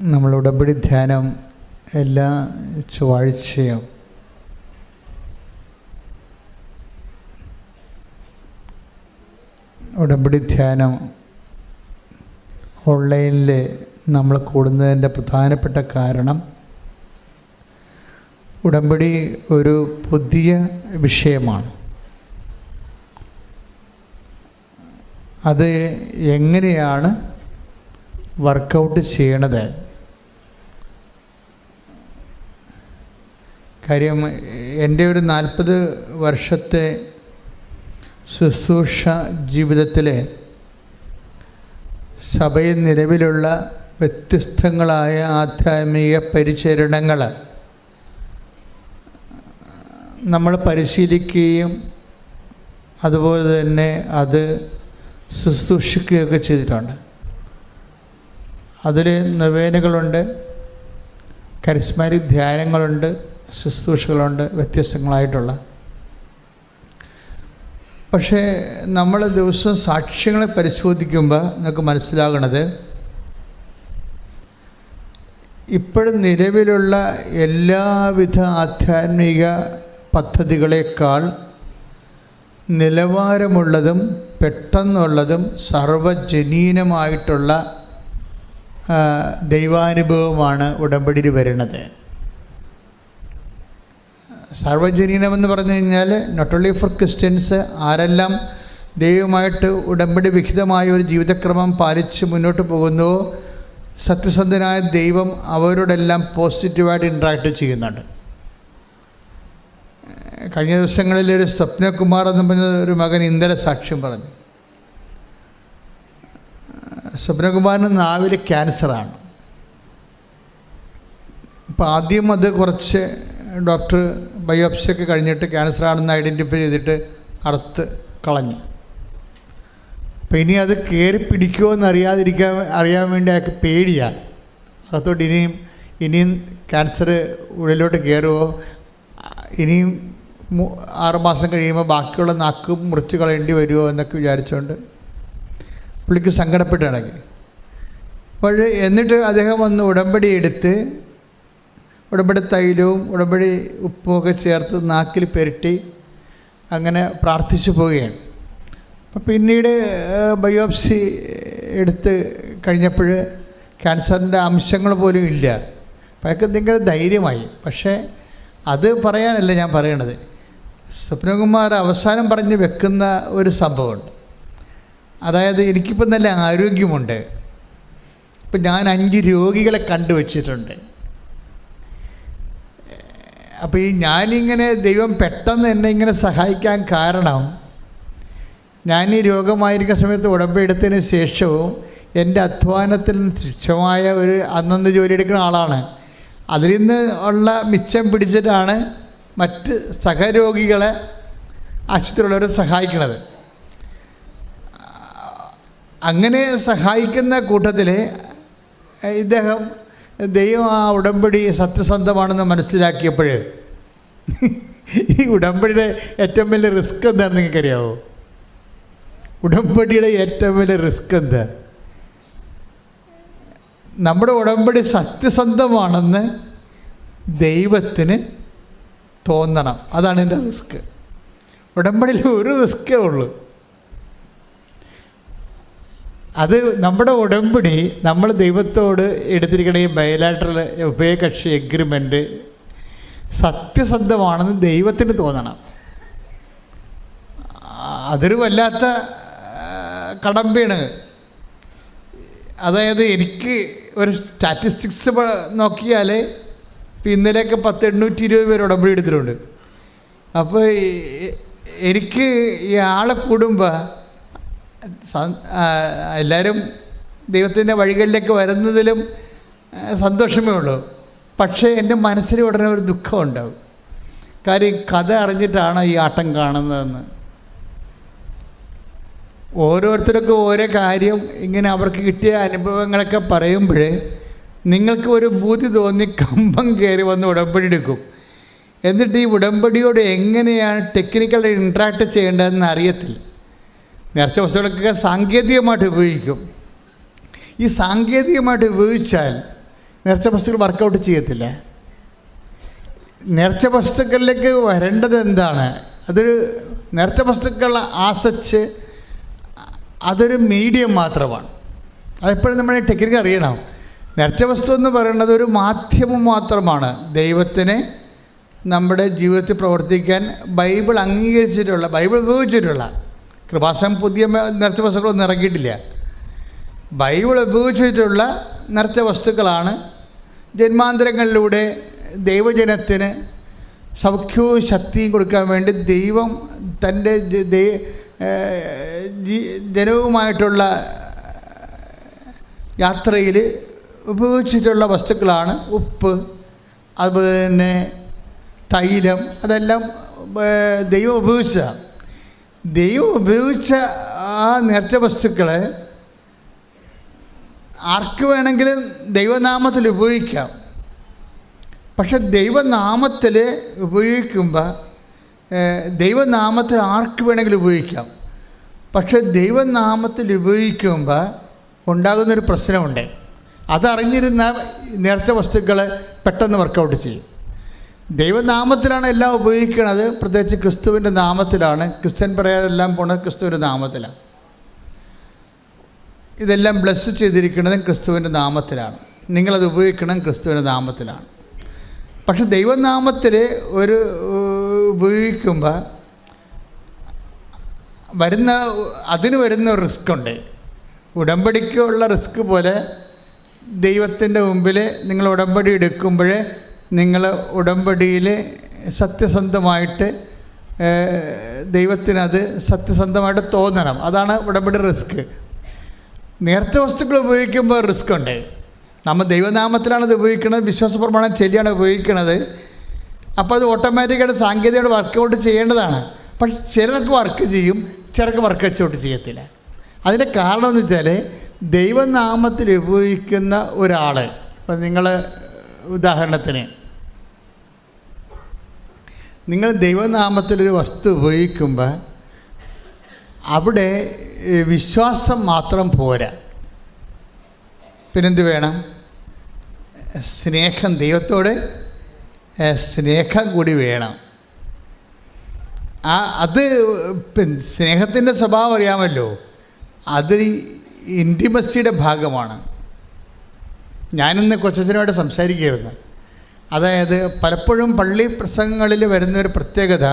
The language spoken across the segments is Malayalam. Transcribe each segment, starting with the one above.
നമ്മൾ ഉടമ്പടി ധ്യാനം എല്ലാ ചൊവ്വാഴ്ചയും ഉടമ്പടി ധ്യാനം ഓൺലൈനിൽ നമ്മൾ കൂടുന്നതിൻ്റെ പ്രധാനപ്പെട്ട കാരണം ഉടമ്പടി ഒരു പുതിയ വിഷയമാണ്. അത് എങ്ങനെയാണ് വർക്കൗട്ട് ചെയ്യണത്? കാര്യം എൻ്റെ ഒരു 40 വർഷത്തെ ശുശ്രൂഷ ജീവിതത്തിലെ സഭയിൽ നിലവിലുള്ള വ്യത്യസ്തങ്ങളായ ആധ്യാത്മിക പരിചരണങ്ങൾ നമ്മൾ പരിശീലിക്കുകയും അതുപോലെ തന്നെ അത് ശുശ്രൂഷിക്കുകയൊക്കെ ചെയ്തിട്ടുണ്ട്. അതിൽ നൊവേനകളുണ്ട്, കരിസ്മാറ്റിക് ധ്യാനങ്ങളുണ്ട്, ശുശ്രൂഷകളുണ്ട്, വ്യത്യസ്തങ്ങളായിട്ടുള്ള. പക്ഷേ നമ്മൾ ദിവസവും സാക്ഷ്യങ്ങളെ പരിശോധിക്കുമ്പോൾ നമുക്ക് മനസ്സിലാകണത് ഇപ്പോഴും നിലവിലുള്ള എല്ലാവിധ ആധ്യാത്മിക പദ്ധതികളേക്കാൾ നിലവാരമുള്ളതും പെട്ടെന്നുള്ളതും സർവജനീനമായിട്ടുള്ള ദൈവാനുഭവമാണ് ഉടമ്പടിയിൽ വരുന്നത്. സർവജനീനമെന്ന് പറഞ്ഞു കഴിഞ്ഞാൽ നോട്ട് ഓൺലി ഫോർ ക്രിസ്ത്യൻസ്, ആരെല്ലാം ദൈവമായിട്ട് ഉടമ്പടി വിഹിതമായ ഒരു ജീവിതക്രമം പാലിച്ച് മുന്നോട്ട് പോകുന്നുവോ സത്യസന്ധനായ ദൈവം അവരോടെല്ലാം പോസിറ്റീവായിട്ട് ഇൻട്രാക്ട് ചെയ്യുന്നുണ്ട്. കഴിഞ്ഞ ദിവസങ്ങളിൽ ഒരു സ്വപ്നകുമാർ എന്ന് പറഞ്ഞ ഒരു മകൻ ഇന്നലെ സാക്ഷ്യം പറഞ്ഞു. സ്വപ്നകുമാറിന് നാവിൽ ക്യാൻസറാണ്. അപ്പോൾ ആദ്യം അത് കുറച്ച് ഡോക്ടർ ബയോപ്സിയൊക്കെ കഴിഞ്ഞിട്ട് ക്യാൻസറാണെന്ന് ഐഡൻറ്റിഫൈ ചെയ്തിട്ട് അറുത്ത് കളഞ്ഞു. അപ്പോൾ ഇനി അത് കയറി പിടിക്കുമോ എന്ന് അറിയാൻ വേണ്ടി അയാൾക്ക് പേടിയാണ്. അകത്തോട്ട് ഇനിയും ക്യാൻസർ ഉള്ളിലോട്ട് കയറുമോ, ഇനിയും 6 മാസം കഴിയുമ്പോൾ ബാക്കിയുള്ള നാക്ക് മുറിച്ച് കളയേണ്ടി വരുമോ എന്നൊക്കെ വിചാരിച്ചുകൊണ്ട് പുള്ളിക്ക് സങ്കടപ്പെട്ട് ഇടങ്ങി. അപ്പോൾ എന്നിട്ട് അദ്ദേഹം വന്ന് ഉടമ്പടി എടുത്ത് ഉടമ്പടി തൈലവും ഉടമ്പടി ഉപ്പുമൊക്കെ ചേർത്ത് നാക്കിൽ പുരട്ടി അങ്ങനെ പ്രാർത്ഥിച്ചു പോവുകയാണ്. അപ്പം പിന്നീട് ബയോപ്സി എടുത്ത് കഴിഞ്ഞപ്പോൾ ക്യാൻസറിൻ്റെ അംശങ്ങൾ പോലും ഇല്ല. അപ്പം അയാൾക്ക് എന്തെങ്കിലും ധൈര്യമായി. പക്ഷേ അത് പറയാനല്ല ഞാൻ പറയണത്. സ്വപ്നകുമാർ അവസാനം പറഞ്ഞ് വെക്കുന്ന ഒരു സംഭവമുണ്ട്. അതായത് എനിക്കിപ്പോൾ നല്ല ആരോഗ്യമുണ്ട്, ഇപ്പം ഞാൻ 5 രോഗികളെ കണ്ടുവച്ചിട്ടുണ്ട്. അപ്പോൾ ഞാനിങ്ങനെ ദൈവം പെട്ടെന്ന് എന്നെ ഇങ്ങനെ സഹായിക്കാൻ കാരണം ഞാൻ ഈ രോഗമായിരിക്കുന്ന സമയത്ത് ഉടമ്പടി എടുത്തതിന് ശേഷവും എൻ്റെ അധ്വാനത്തിൽ തുച്ഛമായ ഒരു അന്നന്ന് ജോലി എടുക്കുന്ന ആളാണ്. അതിൽ നിന്ന് ഉള്ള മിച്ചം പിടിച്ചിട്ടാണ് മറ്റ് സഹരോഗികളെ ആശുപത്രിയുള്ളവരെ സഹായിക്കുന്നത്. അങ്ങനെ സഹായിക്കുന്ന കൂട്ടത്തിൽ ഇദ്ദേഹം ദൈവം ആ ഉടമ്പടി സത്യസന്ധമാണെന്ന് മനസ്സിലാക്കിയപ്പോൾ ഈ ഉടമ്പടിയുടെ ഏറ്റവും വലിയ റിസ്ക് എന്താണെന്ന് നിങ്ങൾക്കറിയാമോ? ഉടമ്പടിയുടെ ഏറ്റവും വലിയ റിസ്ക് എന്താ? നമ്മുടെ ഉടമ്പടി സത്യസന്ധമാണെന്ന് ദൈവത്തിന് തോന്നണം. അതാണ് എൻ്റെ റിസ്ക്. ഉടമ്പടിയിൽ ഒരു റിസ്ക്കേ ഉള്ളൂ. അത് നമ്മുടെ ഉടമ്പടി നമ്മൾ ദൈവത്തോട് എടുത്തിരിക്കുന്ന ഈ ബയലാറ്ററൽ ഉഭയകക്ഷി എഗ്രിമെൻ്റ് സത്യസന്ധമാണെന്ന് ദൈവത്തിന് തോന്നണം. അതൊരു വല്ലാത്ത കടമ്പയാണ്. അതായത് എനിക്ക് ഒരു സ്റ്റാറ്റിസ്റ്റിക്സ് നോക്കിയാൽ ഇന്നലെയൊക്കെ 820 പേര് ഉടമ്പടി എടുത്തിട്ടുണ്ട്. അപ്പോൾ എനിക്ക് ഈ ആളെ കൂടുമ്പോൾ എല്ലാവരും ദൈവത്തിൻ്റെ വഴികളിലേക്ക് വരുന്നതിലും സന്തോഷമേ ഉള്ളൂ. പക്ഷേ എൻ്റെ മനസ്സിൽ ഉടനെ ഒരു ദുഃഖം ഉണ്ടാവും. കാര്യം കഥ അറിഞ്ഞിട്ടാണ് ഈ ആട്ടം കാണുന്നതെന്ന്. ഓരോരുത്തർക്കും ഓരോ കാര്യം ഇങ്ങനെ അവർക്ക് കിട്ടിയ അനുഭവങ്ങളൊക്കെ പറയുമ്പോൾ നിങ്ങൾക്ക് ഒരു ബുദ്ധി തോന്നി കമ്പം കയറി വന്ന് ഉടമ്പടി എടുക്കും. എന്നിട്ട് ഈ ഉടമ്പടിയോട് എങ്ങനെയാണ് ടെക്നിക്കലായി ഇൻട്രാക്ട് ചെയ്യേണ്ടതെന്ന് അറിയത്തില്ല. നേർച്ച വസ്തുക്കളൊക്കെ സാങ്കേതികമായിട്ട് ഉപയോഗിക്കും. ഈ സാങ്കേതികമായിട്ട് ഉപയോഗിച്ചാൽ നേർച്ച വസ്തുക്കൾ വർക്കൗട്ട് ചെയ്യത്തില്ല. നേർച്ച വസ്തുക്കളിലേക്ക് വരേണ്ടത് എന്താണ്? അതൊരു നേർച്ച വസ്തുക്കൾ ആസച്ച് അതൊരു മീഡിയം മാത്രമാണ്. അതെപ്പോഴും നമ്മൾ ടെക്നിക്ക് അറിയണം. നേർച്ച വസ്തു എന്ന് പറയുന്നത് ഒരു മാധ്യമം മാത്രമാണ് ദൈവത്തിന് നമ്മുടെ ജീവിതത്തിൽ പ്രവർത്തിക്കാൻ ബൈബിൾ അംഗീകരിച്ചിട്ടുള്ള, ബൈബിൾ ഉപയോഗിച്ചിട്ടുള്ള. കൃപാസനം പുതിയ നേർച്ച വസ്തുക്കളൊന്നും ഇറക്കിയിട്ടില്ല. ബൈബിൾ ഉപയോഗിച്ചിട്ടുള്ള നേർച്ച വസ്തുക്കളാണ് ജന്മാന്തരങ്ങളിലൂടെ ദൈവജനത്തിന് സൗഖ്യവും ശക്തിയും കൊടുക്കാൻ വേണ്ടി ദൈവം തൻ്റെ ജനവുമായിട്ടുള്ള യാത്രയിൽ ഉപയോഗിച്ചിട്ടുള്ള വസ്തുക്കളാണ് ഉപ്പ്, അതുപോലെ തന്നെ തൈലം. അതെല്ലാം ദൈവം ഉപയോഗിച്ചതാണ്. ദൈവം ഉപയോഗിച്ച ആ നേർച്ച വസ്തുക്കളെ ആർക്ക് വേണമെങ്കിലും ദൈവനാമത്തിൽ ഉപയോഗിക്കാം. പക്ഷെ ദൈവനാമത്തിൽ ഉപയോഗിക്കുമ്പോൾ ദൈവനാമത്തിൽ ആർക്ക് വേണമെങ്കിലും ഉപയോഗിക്കാം. പക്ഷെ ദൈവനാമത്തിൽ ഉപയോഗിക്കുമ്പോൾ ഉണ്ടാകുന്നൊരു പ്രശ്നമുണ്ട്. അതറിഞ്ഞിരുന്ന നേർച്ച വസ്തുക്കൾ പെട്ടെന്ന് വർക്കൗട്ട് ചെയ്യും. ദൈവനാമത്തിലാണ് എല്ലാം ഉപയോഗിക്കുന്നത്, പ്രത്യേകിച്ച് ക്രിസ്തുവിൻ്റെ നാമത്തിലാണ്. ക്രിസ്ത്യൻ പറയാനെല്ലാം പോണത് ക്രിസ്തുവിൻ്റെ നാമത്തിലാണ്. ഇതെല്ലാം ബ്ലെസ് ചെയ്തിരിക്കുന്നതും ക്രിസ്തുവിൻ്റെ നാമത്തിലാണ്. നിങ്ങളത് ഉപയോഗിക്കണം ക്രിസ്തുവിൻ്റെ നാമത്തിലാണ്. പക്ഷെ ദൈവനാമത്തിൽ ഒരു ഉപയോഗിക്കുമ്പോൾ അതിന് വരുന്ന ഒരു റിസ്ക് ഉണ്ട്. ഉടമ്പടിക്കുള്ള റിസ്ക് പോലെ ദൈവത്തിൻ്റെ മുമ്പിൽ നിങ്ങൾ ഉടമ്പടി എടുക്കുമ്പോൾ നിങ്ങൾ ഉടമ്പടിയിൽ സത്യസന്ധമായിട്ട് ദൈവത്തിനത് സത്യസന്ധമായിട്ട് തോന്നണം. അതാണ് ഉടമ്പടി റിസ്ക്. നേർച്ച വസ്തുക്കൾ ഉപയോഗിക്കുമ്പോൾ റിസ്ക് ഉണ്ട്. നമ്മൾ ദൈവനാമത്തിലാണ് ഇത് ഉപയോഗിക്കുന്നത്, വിശ്വാസപ്രമാണം ശരിയാണ് ഉപയോഗിക്കുന്നത്. അപ്പോൾ അത് ഓട്ടോമാറ്റിക്കായിട്ട് സാങ്കേതികമായിട്ട് വർക്കൗട്ട് ചെയ്യേണ്ടതാണ്. പക്ഷെ ചിലർക്ക് വർക്ക് ചെയ്യും, ചിലർക്ക് വർക്കൗട്ട് ചെയ്യത്തില്ല. അതിൻ്റെ കാരണം എന്ന് വെച്ചാൽ ദൈവനാമത്തിൽ ഉപയോഗിക്കുന്ന ഒരാൾ, ഇപ്പം നിങ്ങൾ ഉദാഹരണത്തിന് നിങ്ങൾ ദൈവനാമത്തിലൊരു വസ്തു ഉപയോഗിക്കുമ്പോൾ അവിടെ വിശ്വാസം മാത്രം പോരാ, പിന്നെന്ത് വേണം? സ്നേഹം, ദൈവത്തോട് സ്നേഹം കൂടി വേണം. അത് സ്നേഹത്തിൻ്റെ സ്വഭാവം അറിയാമല്ലോ, അത് ഇൻറ്റിമസിയുടെ ഭാഗമാണ്. ഞാനിന്ന് കൊച്ചച്ഛനുമായിട്ട് സംസാരിക്കുകയായിരുന്നു. അതായത് പലപ്പോഴും പള്ളി പ്രസംഗങ്ങളിൽ വരുന്നൊരു പ്രത്യേകത,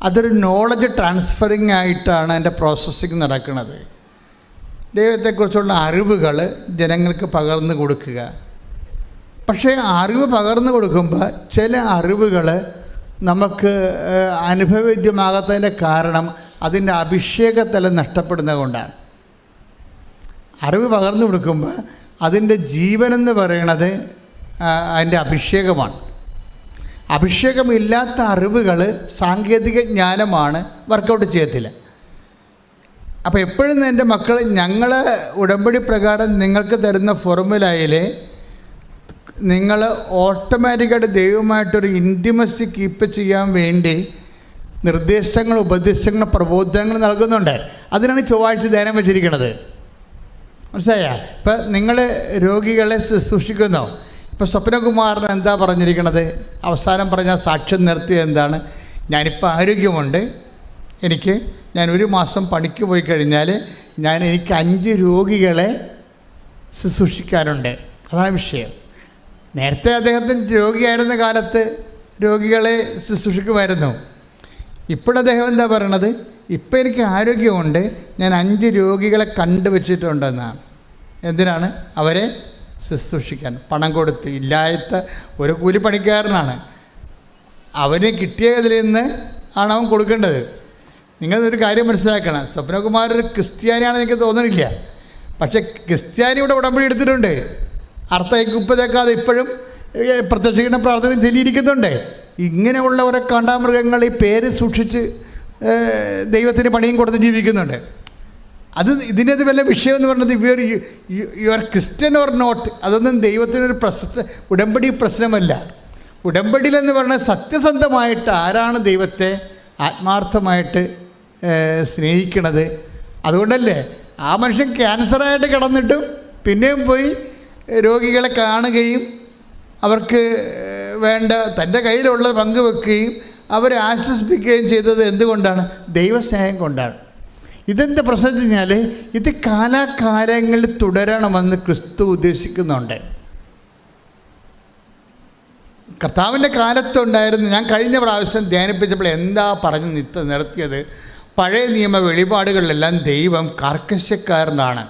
അതൊരു നോളജ് ട്രാൻസ്ഫറിങ് ആയിട്ടാണ് അതിൻ്റെ പ്രോസസ്സിങ് നടക്കുന്നത്. ദൈവത്തെക്കുറിച്ചുള്ള അറിവുകൾ ജനങ്ങൾക്ക് പകർന്നു കൊടുക്കുക. പക്ഷേ അറിവ് പകർന്നു കൊടുക്കുമ്പോൾ ചില അറിവുകൾ നമുക്ക് അനുഭവവേദ്യമാകാത്തതിൻ്റെ കാരണം അതിൻ്റെ അഭിഷേകത്തലം നഷ്ടപ്പെടുന്നത് കൊണ്ടാണ്. അറിവ് പകർന്നു കൊടുക്കുമ്പോൾ അതിൻ്റെ ജീവനെന്ന് പറയണത് അതിൻ്റെ അഭിഷേകമാണ്. അഭിഷേകമില്ലാത്ത അറിവുകൾ സാങ്കേതിക ജ്ഞാനമാണ്, വർക്കൗട്ട് ചെയ്യത്തില്ല. അപ്പോൾ എപ്പോഴും എൻ്റെ മക്കൾ, ഞങ്ങൾ ഉടമ്പടി പ്രകാരം നിങ്ങൾക്ക് തരുന്ന ഫോർമുലയിൽ നിങ്ങൾ ഓട്ടോമാറ്റിക്കായിട്ട് ദൈവമായിട്ടൊരു ഇൻറ്റിമസി കീപ്പ് ചെയ്യാൻ വേണ്ടി നിർദ്ദേശങ്ങൾ, ഉപദേശങ്ങൾ, പ്രബോധനങ്ങൾ നൽകുന്നുണ്ട്. അതിനാണ് ചൊവ്വാഴ്ച ധ്യാനം വെച്ചിരിക്കുന്നത്. മനസ്സിലായ? ഇപ്പം നിങ്ങൾ രോഗികളെ ശുശ്രൂഷിക്കുന്നു. ഇപ്പോൾ സ്വപ്നകുമാറിന് എന്താ പറഞ്ഞിരിക്കണത്? അവസാനം പറഞ്ഞാൽ സാക്ഷ്യം നിർത്തിയത് എന്താണ്? ഞാനിപ്പോൾ ആരോഗ്യമുണ്ട്, ഞാൻ 1 മാസം പണിക്ക് പോയി കഴിഞ്ഞാൽ എനിക്ക് 5 രോഗികളെ ശുശ്രൂഷിക്കാനുണ്ട്. അതാണ് വിഷയം. നേരത്തെ അദ്ദേഹത്തിന് രോഗിയായിരുന്ന കാലത്ത് രോഗികളെ ശുശ്രൂഷിക്കുമായിരുന്നു. ഇപ്പോഴദ്ദേഹം എന്താ പറയണത്? ഇപ്പം എനിക്ക് ആരോഗ്യമുണ്ട്, ഞാൻ 5 രോഗികളെ കണ്ടുവച്ചിട്ടുണ്ടെന്നാണ്. എന്തിനാണ്? അവരെ ശുശ്രൂഷിക്കാൻ. പണം കൊടുത്ത്. ഇല്ലാത്ത ഒരു കൂലിപ്പണിക്കാരനാണ്, അവന് കിട്ടിയതിൽ നിന്ന് ആണ് അവൻ കൊടുക്കേണ്ടത്. നിങ്ങളൊരു കാര്യം മനസ്സിലാക്കണം, സ്വപ്നകുമാർ ഒരു ക്രിസ്ത്യാനിയാണെന്ന് എനിക്ക് തോന്നുന്നില്ല. പക്ഷേ ക്രിസ്ത്യാനി ഇവിടെ ഉടമ്പടി എടുത്തിട്ടുണ്ട്. അർത്ഥക്കുപ്പതേക്കാതെ ഇപ്പോഴും പ്രത്യക്ഷീകരണ പ്രാർത്ഥന ചൊല്ലിയിരിക്കുന്നുണ്ട്. ഇങ്ങനെയുള്ളവരെ കാണ്ടാമൃഗങ്ങൾ ഈ പേര് സൂക്ഷിച്ച് ദൈവത്തിന് പണിയും കൊടുത്ത് ജീവിക്കുന്നുണ്ട്. ഇതിനത് വല്ല വിഷയമെന്ന് പറഞ്ഞത് you are Christian or not, അതൊന്നും ദൈവത്തിനൊരു ഉടമ്പടി പ്രശ്നമല്ല. ഉടമ്പടിയിലെന്ന് പറഞ്ഞാൽ സത്യസന്ധമായിട്ട് ആരാണ് ദൈവത്തെ ആത്മാർത്ഥമായിട്ട് സ്നേഹിക്കണത്. അതുകൊണ്ടല്ലേ ആ മനുഷ്യൻ ക്യാൻസറായിട്ട് കിടന്നിട്ടും പിന്നെയും പോയി രോഗികളെ കാണുകയും അവർക്ക് വേണ്ട തൻ്റെ കയ്യിലുള്ളത് പങ്കുവെക്കുകയും അവരെ ആശ്വസിപ്പിക്കുകയും ചെയ്തത് എന്തുകൊണ്ടാണ്? ദൈവസ്നേഹം കൊണ്ടാണ്. ഇതെന്താ പ്രശ്നം എന്ന് കഴിഞ്ഞാൽ ഇത് കാലാകാലങ്ങളിൽ തുടരണമെന്ന് ക്രിസ്തു ഉദ്ദേശിക്കുന്നുണ്ട്. കർത്താവിൻ്റെ കാലത്തുണ്ടായിരുന്നു. ഞാൻ കഴിഞ്ഞ പ്രാവശ്യം ധ്യാനിപ്പിച്ചപ്പോൾ എന്താ പറഞ്ഞ് നിർത്തിയത്? പഴയ നിയമ വെളിപാടുകളിലെല്ലാം ദൈവം കാർക്കശ്യക്കാരനാണ്.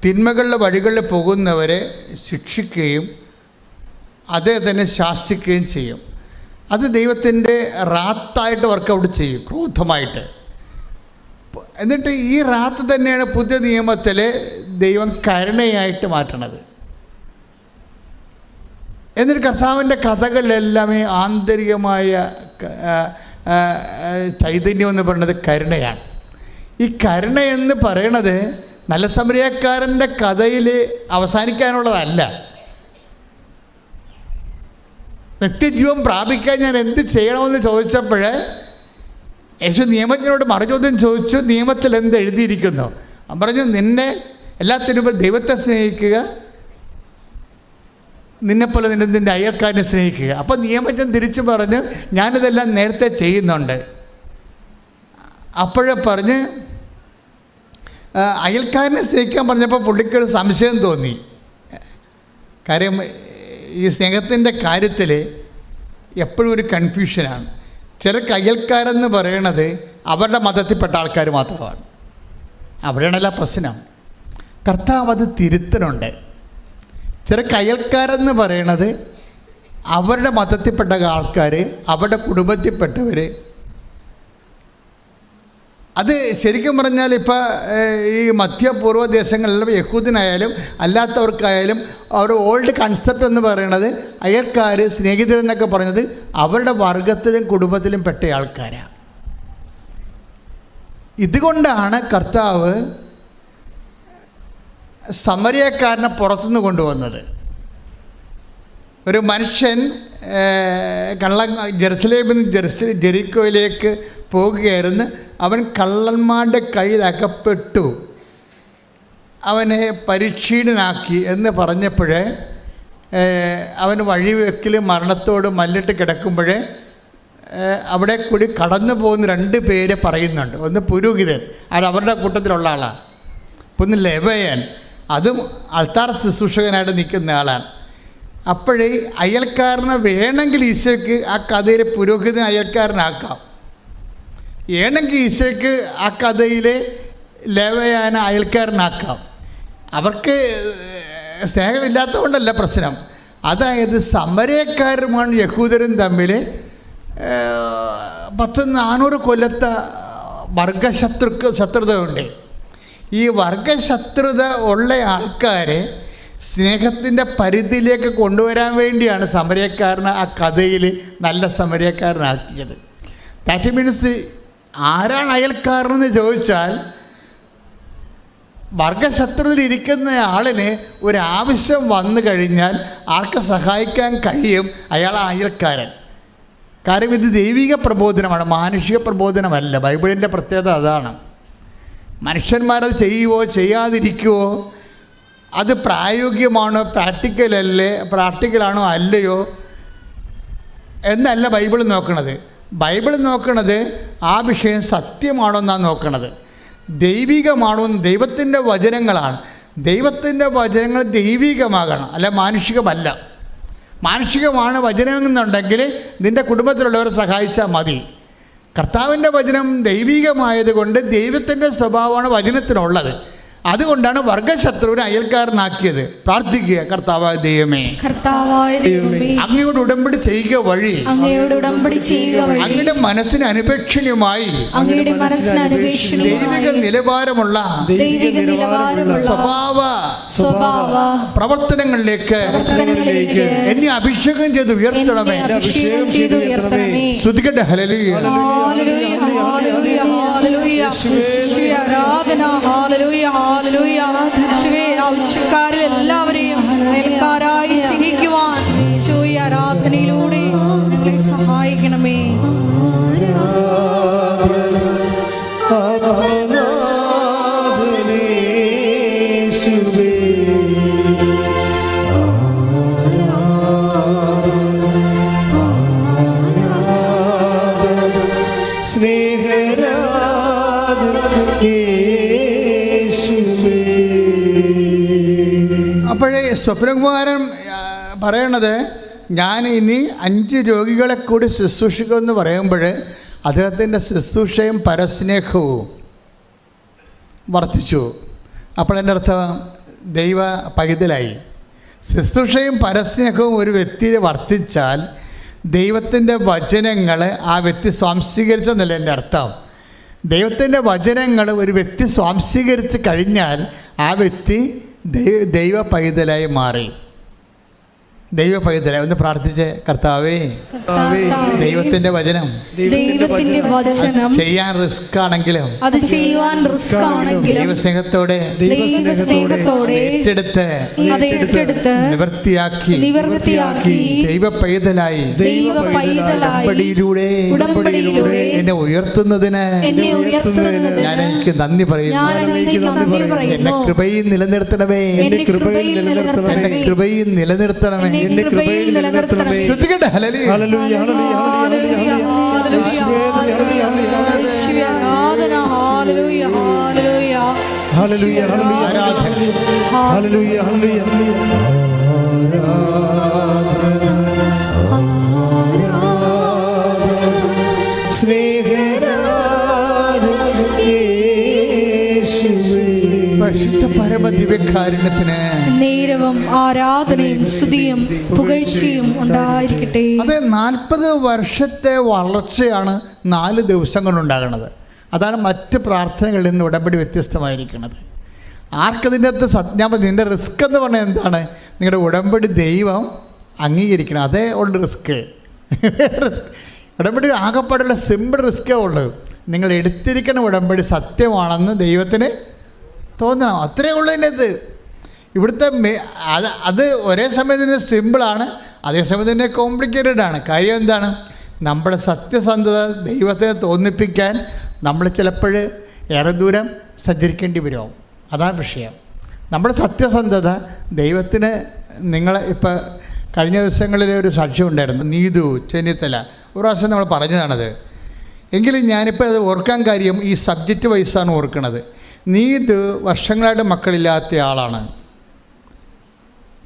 തിന്മകളുടെ വഴികളിൽ പോകുന്നവരെ ശിക്ഷിക്കുകയും അതേ തന്നെ ശാസിക്കുകയും ചെയ്യും. അത് ദൈവത്തിൻ്റെ റാത്തായിട്ട് വർക്കൗട്ട് ചെയ്യും, ക്രോധമായിട്ട്. എന്നിട്ട് ഈ റാത്ത് തന്നെയാണ് പുതിയ നിയമത്തിൽ ദൈവം കരുണയായിട്ട് മാറ്റണത്. എന്നിട്ട് കർത്താവിൻ്റെ കഥകളിലെല്ലാമേ ആന്തരികമായ ചൈതന്യം എന്ന് പറയുന്നത് കരുണയാണ്. ഈ കരുണ എന്ന് പറയണത് നല്ല സമരിയക്കാരൻ്റെ കഥയിൽ അവസാനിക്കാനുള്ളതല്ല. നിത്യജീവൻ പ്രാപിക്കാൻ ഞാൻ എന്ത് ചെയ്യണമെന്ന് ചോദിച്ചപ്പോൾ യേശു നിയമജ്ഞനോട് മറുചോദ്യം ചോദിച്ചു, നിയമത്തിൽ എന്ത് എഴുതിയിരിക്കുന്നു? അവൻ പറഞ്ഞു, നിന്നെ എല്ലാത്തിനും ദൈവത്തെ സ്നേഹിക്കുക, നിന്നെപ്പോലെ നിന്റെ അയൽക്കാരനെ സ്നേഹിക്കുക. അപ്പോൾ നിയമജ്ഞൻ തിരിച്ചു പറഞ്ഞു, ഞാനിതെല്ലാം നേരത്തെ ചെയ്യുന്നുണ്ട്. അപ്പോഴേ പറഞ്ഞ് അയൽക്കാരനെ സ്നേഹിക്കാൻ പറഞ്ഞപ്പോൾ പുള്ളിക്കൊരു സംശയം തോന്നി. കാര്യം ഈ സ്നേഹത്തിൻ്റെ കാര്യത്തിൽ എപ്പോഴും ഒരു കൺഫ്യൂഷനാണ്. ചിലർക്ക് അയൽക്കാരെന്ന് പറയണത് അവരുടെ മതത്തിൽപ്പെട്ട ആൾക്കാർ മാത്രമാണ്. അവിടെയാണല്ല പ്രശ്നം. കർത്താവ് അത് തിരുത്തലുണ്ട്. ചിലർക്ക് അയൽക്കാരെന്ന് പറയണത് അവരുടെ മതത്തിൽപ്പെട്ട ആൾക്കാർ, അവരുടെ കുടുംബത്തിൽപ്പെട്ടവർ. അത് ശരിക്കും പറഞ്ഞാൽ ഇപ്പോൾ ഈ മധ്യപൂർവ്വ ദേശങ്ങളിലും യഹൂദനായാലും അല്ലാത്തവർക്കായാലും അവർ ഓൾഡ് കൺസെപ്റ്റ് എന്ന് പറയുന്നത് അയൽക്കാർ, സ്നേഹിതരെന്നൊക്കെ പറഞ്ഞത് അവരുടെ വർഗത്തിലും കുടുംബത്തിലും പെട്ട ആൾക്കാരാണ്. ഇതുകൊണ്ടാണ് കർത്താവ് സമരിയക്കാരനെ പുറത്തുനിന്ന് കൊണ്ടുവന്നത്. ഒരു മനുഷ്യൻ ജെറുസലേമിൽ നിന്ന് ജെറിക്കോയിലേക്ക് പോകുകയായിരുന്നു. അവൻ കള്ളന്മാരുടെ കയ്യിൽ അകപ്പെട്ടു, അവനെ പരിക്ഷീണനാക്കി എന്ന് പറഞ്ഞപ്പോൾ അവൻ വഴിവെക്കിൽ മരണത്തോട് മല്ലിട്ട് കിടക്കുമ്പോൾ അവിടെ കൂടി കടന്നു പോകുന്ന 2 പേര് പറയുന്നുണ്ട്. ഒന്ന് പുരോഹിതൻ, അത് അവരുടെ കൂട്ടത്തിലുള്ള ആളാണ്. ഒന്ന് ലെവയൻ, അതും അൾത്താർ ശുശ്രൂഷകനായിട്ട് നിൽക്കുന്ന ആളാണ്. അപ്പോഴേ അയൽക്കാരനെ വേണമെങ്കിൽ ഈശോയ്ക്ക് ആ കഥയിൽ പുരോഹിതൻ അയൽക്കാരനാക്കാം, വേണമെങ്കിൽ ഈശോയ്ക്ക് ആ കഥയിൽ ലേവയാന അയൽക്കാരനാക്കാം. അവർക്ക് സ്നേഹമില്ലാത്തതുകൊണ്ടല്ല പ്രശ്നം. അതായത് സമരക്കാരും യഹൂദരും തമ്മിൽ 400 കൊല്ലത്തെ ശത്രുതയുണ്ട്. ഈ വർഗശത്രുത ഉള്ള ആൾക്കാരെ സ്നേഹത്തിൻ്റെ പരിധിയിലേക്ക് കൊണ്ടുവരാൻ വേണ്ടിയാണ് സമരക്കാരനെ ആ കഥയിൽ നല്ല സമരക്കാരനാക്കിയത്. ദാറ്റ് മീൻസ് ആരാണ് അയൽക്കാരനെന്ന് ചോദിച്ചാൽ വർഗശത്രുതയിലിരിക്കുന്ന ആളിന് ഒരാവശ്യം വന്നു കഴിഞ്ഞാൽ ആർക്ക് സഹായിക്കാൻ കഴിയും? അയാൾ അയൽക്കാരൻ. കാര്യം ഇത് ദൈവിക പ്രബോധനമാണ്, മാനുഷിക പ്രബോധനമല്ല. ബൈബിളിൻ്റെ പ്രത്യേകത അതാണ്. മനുഷ്യന്മാരത് ചെയ്യുവോ ചെയ്യാതിരിക്കുവോ, അത് പ്രായോഗികമാണോ പ്രാക്ടിക്കലാണോ അല്ലയോ എന്നല്ല ബൈബിൾ നോക്കണത്. ബൈബിൾ നോക്കണത് ആ വിഷയം സത്യമാണോ എന്നാണ് നോക്കണത്, ദൈവികമാണോ. ദൈവത്തിൻ്റെ വചനങ്ങളാണ്. ദൈവത്തിൻ്റെ വചനങ്ങൾ ദൈവികമാകണം, അല്ല മാനുഷികമല്ല. മാനുഷികമാണ് വചനം എന്നുണ്ടെങ്കിൽ നിൻ്റെ കുടുംബത്തിലുള്ളവരെ സഹായിച്ചാൽ മതി. കർത്താവിൻ്റെ വചനം ദൈവികമായതുകൊണ്ട് ദൈവത്തിൻ്റെ സ്വഭാവമാണ് വചനത്തിനുള്ളത്. അതുകൊണ്ടാണ് വർഗശത്രുവിനെ അയൽക്കാരനാക്കിയത്. പ്രാർത്ഥിക്കുക, കർത്താവായ ദൈവമേ, അങ്ങയോട് ഉടമ്പടി ചെയ്യുക വഴി അങ്ങയുടെ മനസ്സിന് അനുപേക്ഷണീയമായി ദൈവിക നിലവാരമുള്ള സ്വഭാവ പ്രവർത്തനങ്ങളിലേക്ക് എന്നെ അഭിഷേകം ചെയ്ത് ഉയർത്തണമേ. ശ്രുതിക്കട്ടെ, ഹല്ലേലൂയ. ആവശ്യക്കാരിൽ എല്ലാവരെയും അയൽക്കാരായി സ്നേഹിക്കുവാൻ ഈശോയെ ആരാധനയിലൂടെ ഞങ്ങളെ സഹായിക്കണമേ. ആരാധന സ്വപ്നകുമാരൻ പറയണത്, ഞാൻ ഇനി 5 രോഗികളെ കൂടി ശുശ്രൂഷിക്കുമെന്ന് പറയുമ്പോൾ അദ്ദേഹത്തിൻ്റെ ശുശ്രൂഷയും പരസ്നേഹവും വർദ്ധിച്ചു. അപ്പോൾ എൻ്റെ അർത്ഥം ദൈവ പൈതലായി. ശുശ്രൂഷയും പരസ്നേഹവും ഒരു വ്യക്തിയെ വർദ്ധിച്ചാൽ ദൈവത്തിൻ്റെ വചനങ്ങൾ ആ വ്യക്തി സ്വാംശീകരിച്ചെന്നല്ല എൻ്റെ അർത്ഥം. ദൈവത്തിൻ്റെ വചനങ്ങൾ ഒരു വ്യക്തി സ്വാംശീകരിച്ച് കഴിഞ്ഞാൽ ആ വ്യക്തി ദൈവ പൈതലായി മാറി. ദൈവ പൈതലായി. ഒന്ന് പ്രാർത്ഥിച്ച്, കർത്താവേ, ദൈവത്തിന്റെ വചനം ചെയ്യാൻ റിസ്ക് ആണെങ്കിലും ദൈവസ്നേഹത്തോടെ ഏറ്റെടുത്ത് നിവൃത്തിയാക്കി ദൈവ പൈതലായി ഉടമ്പടിയിലൂടെ എന്നെ ഉയർത്തുന്നതിന് ഞാൻ എനിക്ക് നന്ദി പറയുന്നു. എന്നെ കൃപയിൽ നിലനിർത്തണമേ, എന്നെ കൃപയിൽ നിലനിർത്തണമേ. ശ്രദ്ധിക്കട്ടെ. ഹല്ലേലൂയ, ഹല്ലേലൂയ, ഹല്ലേലൂയ, ഹല്ലേലൂയ, ഹല്ലേലൂയ, പരമദിവ്യകാരുണ്യത്തിന് നേരവും ആരാധനയും സ്തുതിയും പുകഴ്ചയും ഉണ്ടായിരിക്കട്ടെ. അത് 40 വർഷത്തെ വളർച്ചയാണ് 4 ദിവസം കൊണ്ടുണ്ടാകുന്നത്. അതാണ് മറ്റ് പ്രാർത്ഥനകളിൽ നിന്ന് ഉടമ്പടി വ്യത്യസ്തമായിരിക്കുന്നത്. ആർക്കതിൻ്റെ അകത്ത് നിൻ്റെ റിസ്ക് എന്ന് പറഞ്ഞാൽ എന്താണ്? നിങ്ങളുടെ ഉടമ്പടി ദൈവം അംഗീകരിക്കണം. അതേ ഉള്ളു റിസ്ക്. ഉടമ്പടി ആകെപ്പാടുള്ള സിമ്പിൾ റിസ്ക്കേ ഉള്ളൂ. നിങ്ങൾ എടുത്തിരിക്കുന്ന ഉടമ്പടി സത്യമാണെന്ന് ദൈവത്തിന് തോന്നണം. അത്രയേ ഉള്ളൂ ഇതിനകത്ത്. ഇവിടുത്തെ അത് ഒരേ സമയം തന്നെ സിമ്പിളാണ്, അതേസമയം തന്നെ കോംപ്ലിക്കേറ്റഡ് ആണ്. കാര്യം എന്താണ്? നമ്മുടെ സത്യസന്ധത ദൈവത്തെ തോന്നിപ്പിക്കാൻ നമ്മൾ ചിലപ്പോൾ ഏറെ ദൂരം സഞ്ചരിക്കേണ്ടി വരും. അതാണ് വിഷയം. നമ്മുടെ സത്യസന്ധത ദൈവത്തിന്. നിങ്ങളെ ഇപ്പോൾ കഴിഞ്ഞ ദിവസങ്ങളിൽ ഒരു സാക്ഷ്യം ഉണ്ടായിരുന്നു, നീതു ചെന്നിത്തല. ഒരു പ്രാവശ്യം നമ്മൾ പറഞ്ഞതാണത്. എങ്കിലും ഞാനിപ്പോൾ അത് ഓർക്കാൻ കാര്യം ഈ സബ്ജക്റ്റ് വൈസാണ് ഓർക്കുന്നത്. നീതു വർഷങ്ങളായിട്ട് മക്കളില്ലാത്ത ആളാണ്.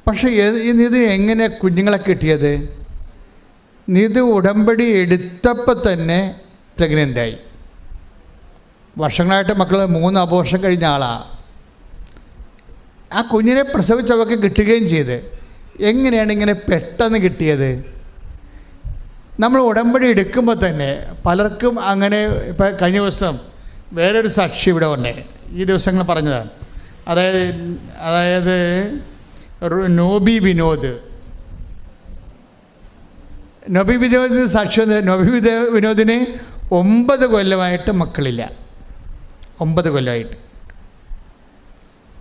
പക്ഷേ ഈ നീതു എങ്ങനെ കുഞ്ഞുങ്ങളെ കിട്ടിയത്? നീതു ഉടമ്പടി എടുത്തപ്പോൾ തന്നെ പ്രഗ്നൻ്റായി. വർഷങ്ങളായിട്ട് മക്കൾ 3 അബോർഷൻ കഴിഞ്ഞ ആളാണ്. ആ കുഞ്ഞിനെ പ്രസവിച്ചവർക്ക് കിട്ടുകയും ചെയ്ത്. എങ്ങനെയാണ് ഇങ്ങനെ പെട്ടെന്ന് കിട്ടിയത്? നമ്മൾ ഉടമ്പടി എടുക്കുമ്പോൾ തന്നെ പലർക്കും അങ്ങനെ. ഇപ്പം കഴിഞ്ഞ ദിവസം വേറൊരു സാക്ഷി ഇവിടെ ഉണ്ട്, ഈ ദിവസങ്ങൾ പറഞ്ഞതാണ്. അതായത് നോബി വിനോദ് സാക്ഷി. നോബി വിനോദിന് 9 കൊല്ലമായിട്ട് മക്കളില്ല. 9 കൊല്ലമായിട്ട്.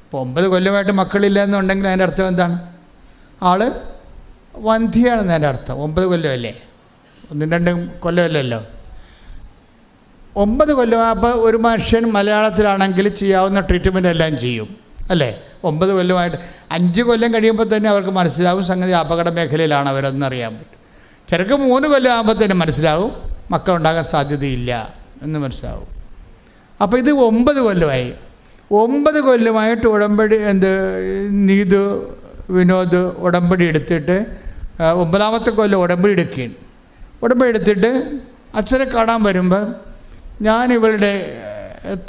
ഇപ്പോൾ 9 കൊല്ലമായിട്ട് മക്കളില്ല എന്നുണ്ടെങ്കിൽ അതിൻ്റെ അർത്ഥം എന്താണ്? ആൾ വന്ധ്യയാണെന്ന് അതിൻ്റെ അർത്ഥം. 9 കൊല്ലമല്ലേ, 1-2 കൊല്ലമല്ലല്ലോ. 9 കൊല്ലം. അപ്പോൾ ഒരു മനുഷ്യൻ മലയാളത്തിലാണെങ്കിൽ ചെയ്യാവുന്ന ട്രീറ്റ്മെൻ്റ് എല്ലാം ചെയ്യും അല്ലേ? 9 കൊല്ലമായിട്ട്. 5 കൊല്ലം കഴിയുമ്പോൾ തന്നെ അവർക്ക് മനസ്സിലാവും സംഗതി അപകട മേഖലയിലാണ് അവരെന്നറിയാൻ പറ്റും. ചിലർക്ക് 3 കൊല്ലം ആകുമ്പോൾ തന്നെ മനസ്സിലാവും മക്കളുണ്ടാകാൻ സാധ്യതയില്ല എന്ന് മനസ്സിലാവും. അപ്പോൾ ഇത് 9 കൊല്ലമായി. 9 കൊല്ലമായിട്ട് ഉടമ്പടി നീതു വിനോദ് ഉടമ്പടി എടുത്തിട്ട് 9ാമത്തെ കൊല്ലം ഉടമ്പടി എടുക്കുകയാണ്. ഉടമ്പടി എടുത്തിട്ട് അച്ഛനെ കാണാൻ വരുമ്പോൾ ഞാൻ ഇവളുടെ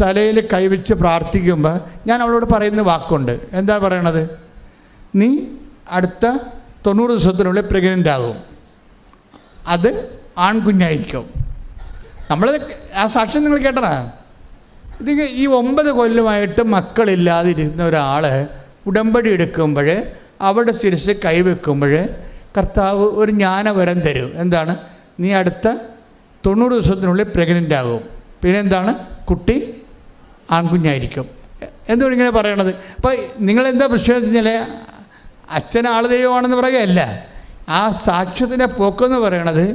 തലയിൽ കൈവച്ച് പ്രാർത്ഥിക്കുമ്പോൾ ഞാൻ അവളോട് പറയുന്ന വാക്കുണ്ട്. എന്താ പറയണത്? നീ അടുത്ത 90 ദിവസത്തിനുള്ളിൽ പ്രഗ്നൻ്റ് ആകും, അത് ആൺകുഞ്ഞായിരിക്കും. നമ്മളത് ആ സാക്ഷ്യം നിങ്ങൾ കേട്ടതാ. ഇത് ഈ 9 കൊല്ലമായിട്ട് മക്കളില്ലാതിരുന്ന ഒരാൾ ഉടമ്പടി എടുക്കുമ്പോൾ അവരുടെ ശിരസ് കൈവെക്കുമ്പോൾ കർത്താവ് ഒരു ജ്ഞാനവരം തരും. എന്താണ്? നീ അടുത്ത 90 ദിവസത്തിനുള്ളിൽ പ്രഗ്നൻ്റ് ആകും, പിന്നെ എന്താണ്? കുട്ടി ആൺകുഞ്ഞായിരിക്കും. എന്തുകൊണ്ട് ഇങ്ങനെ പറയണത്? അപ്പോൾ നിങ്ങളെന്താ പ്രശ്നം എന്ന് വെച്ചാൽ അച്ഛൻ ആൾ ദൈവമാണെന്ന് പറയുകയല്ല. ആ സാക്ഷ്യത്തിൻ്റെ പോക്കെന്ന് പറയണത്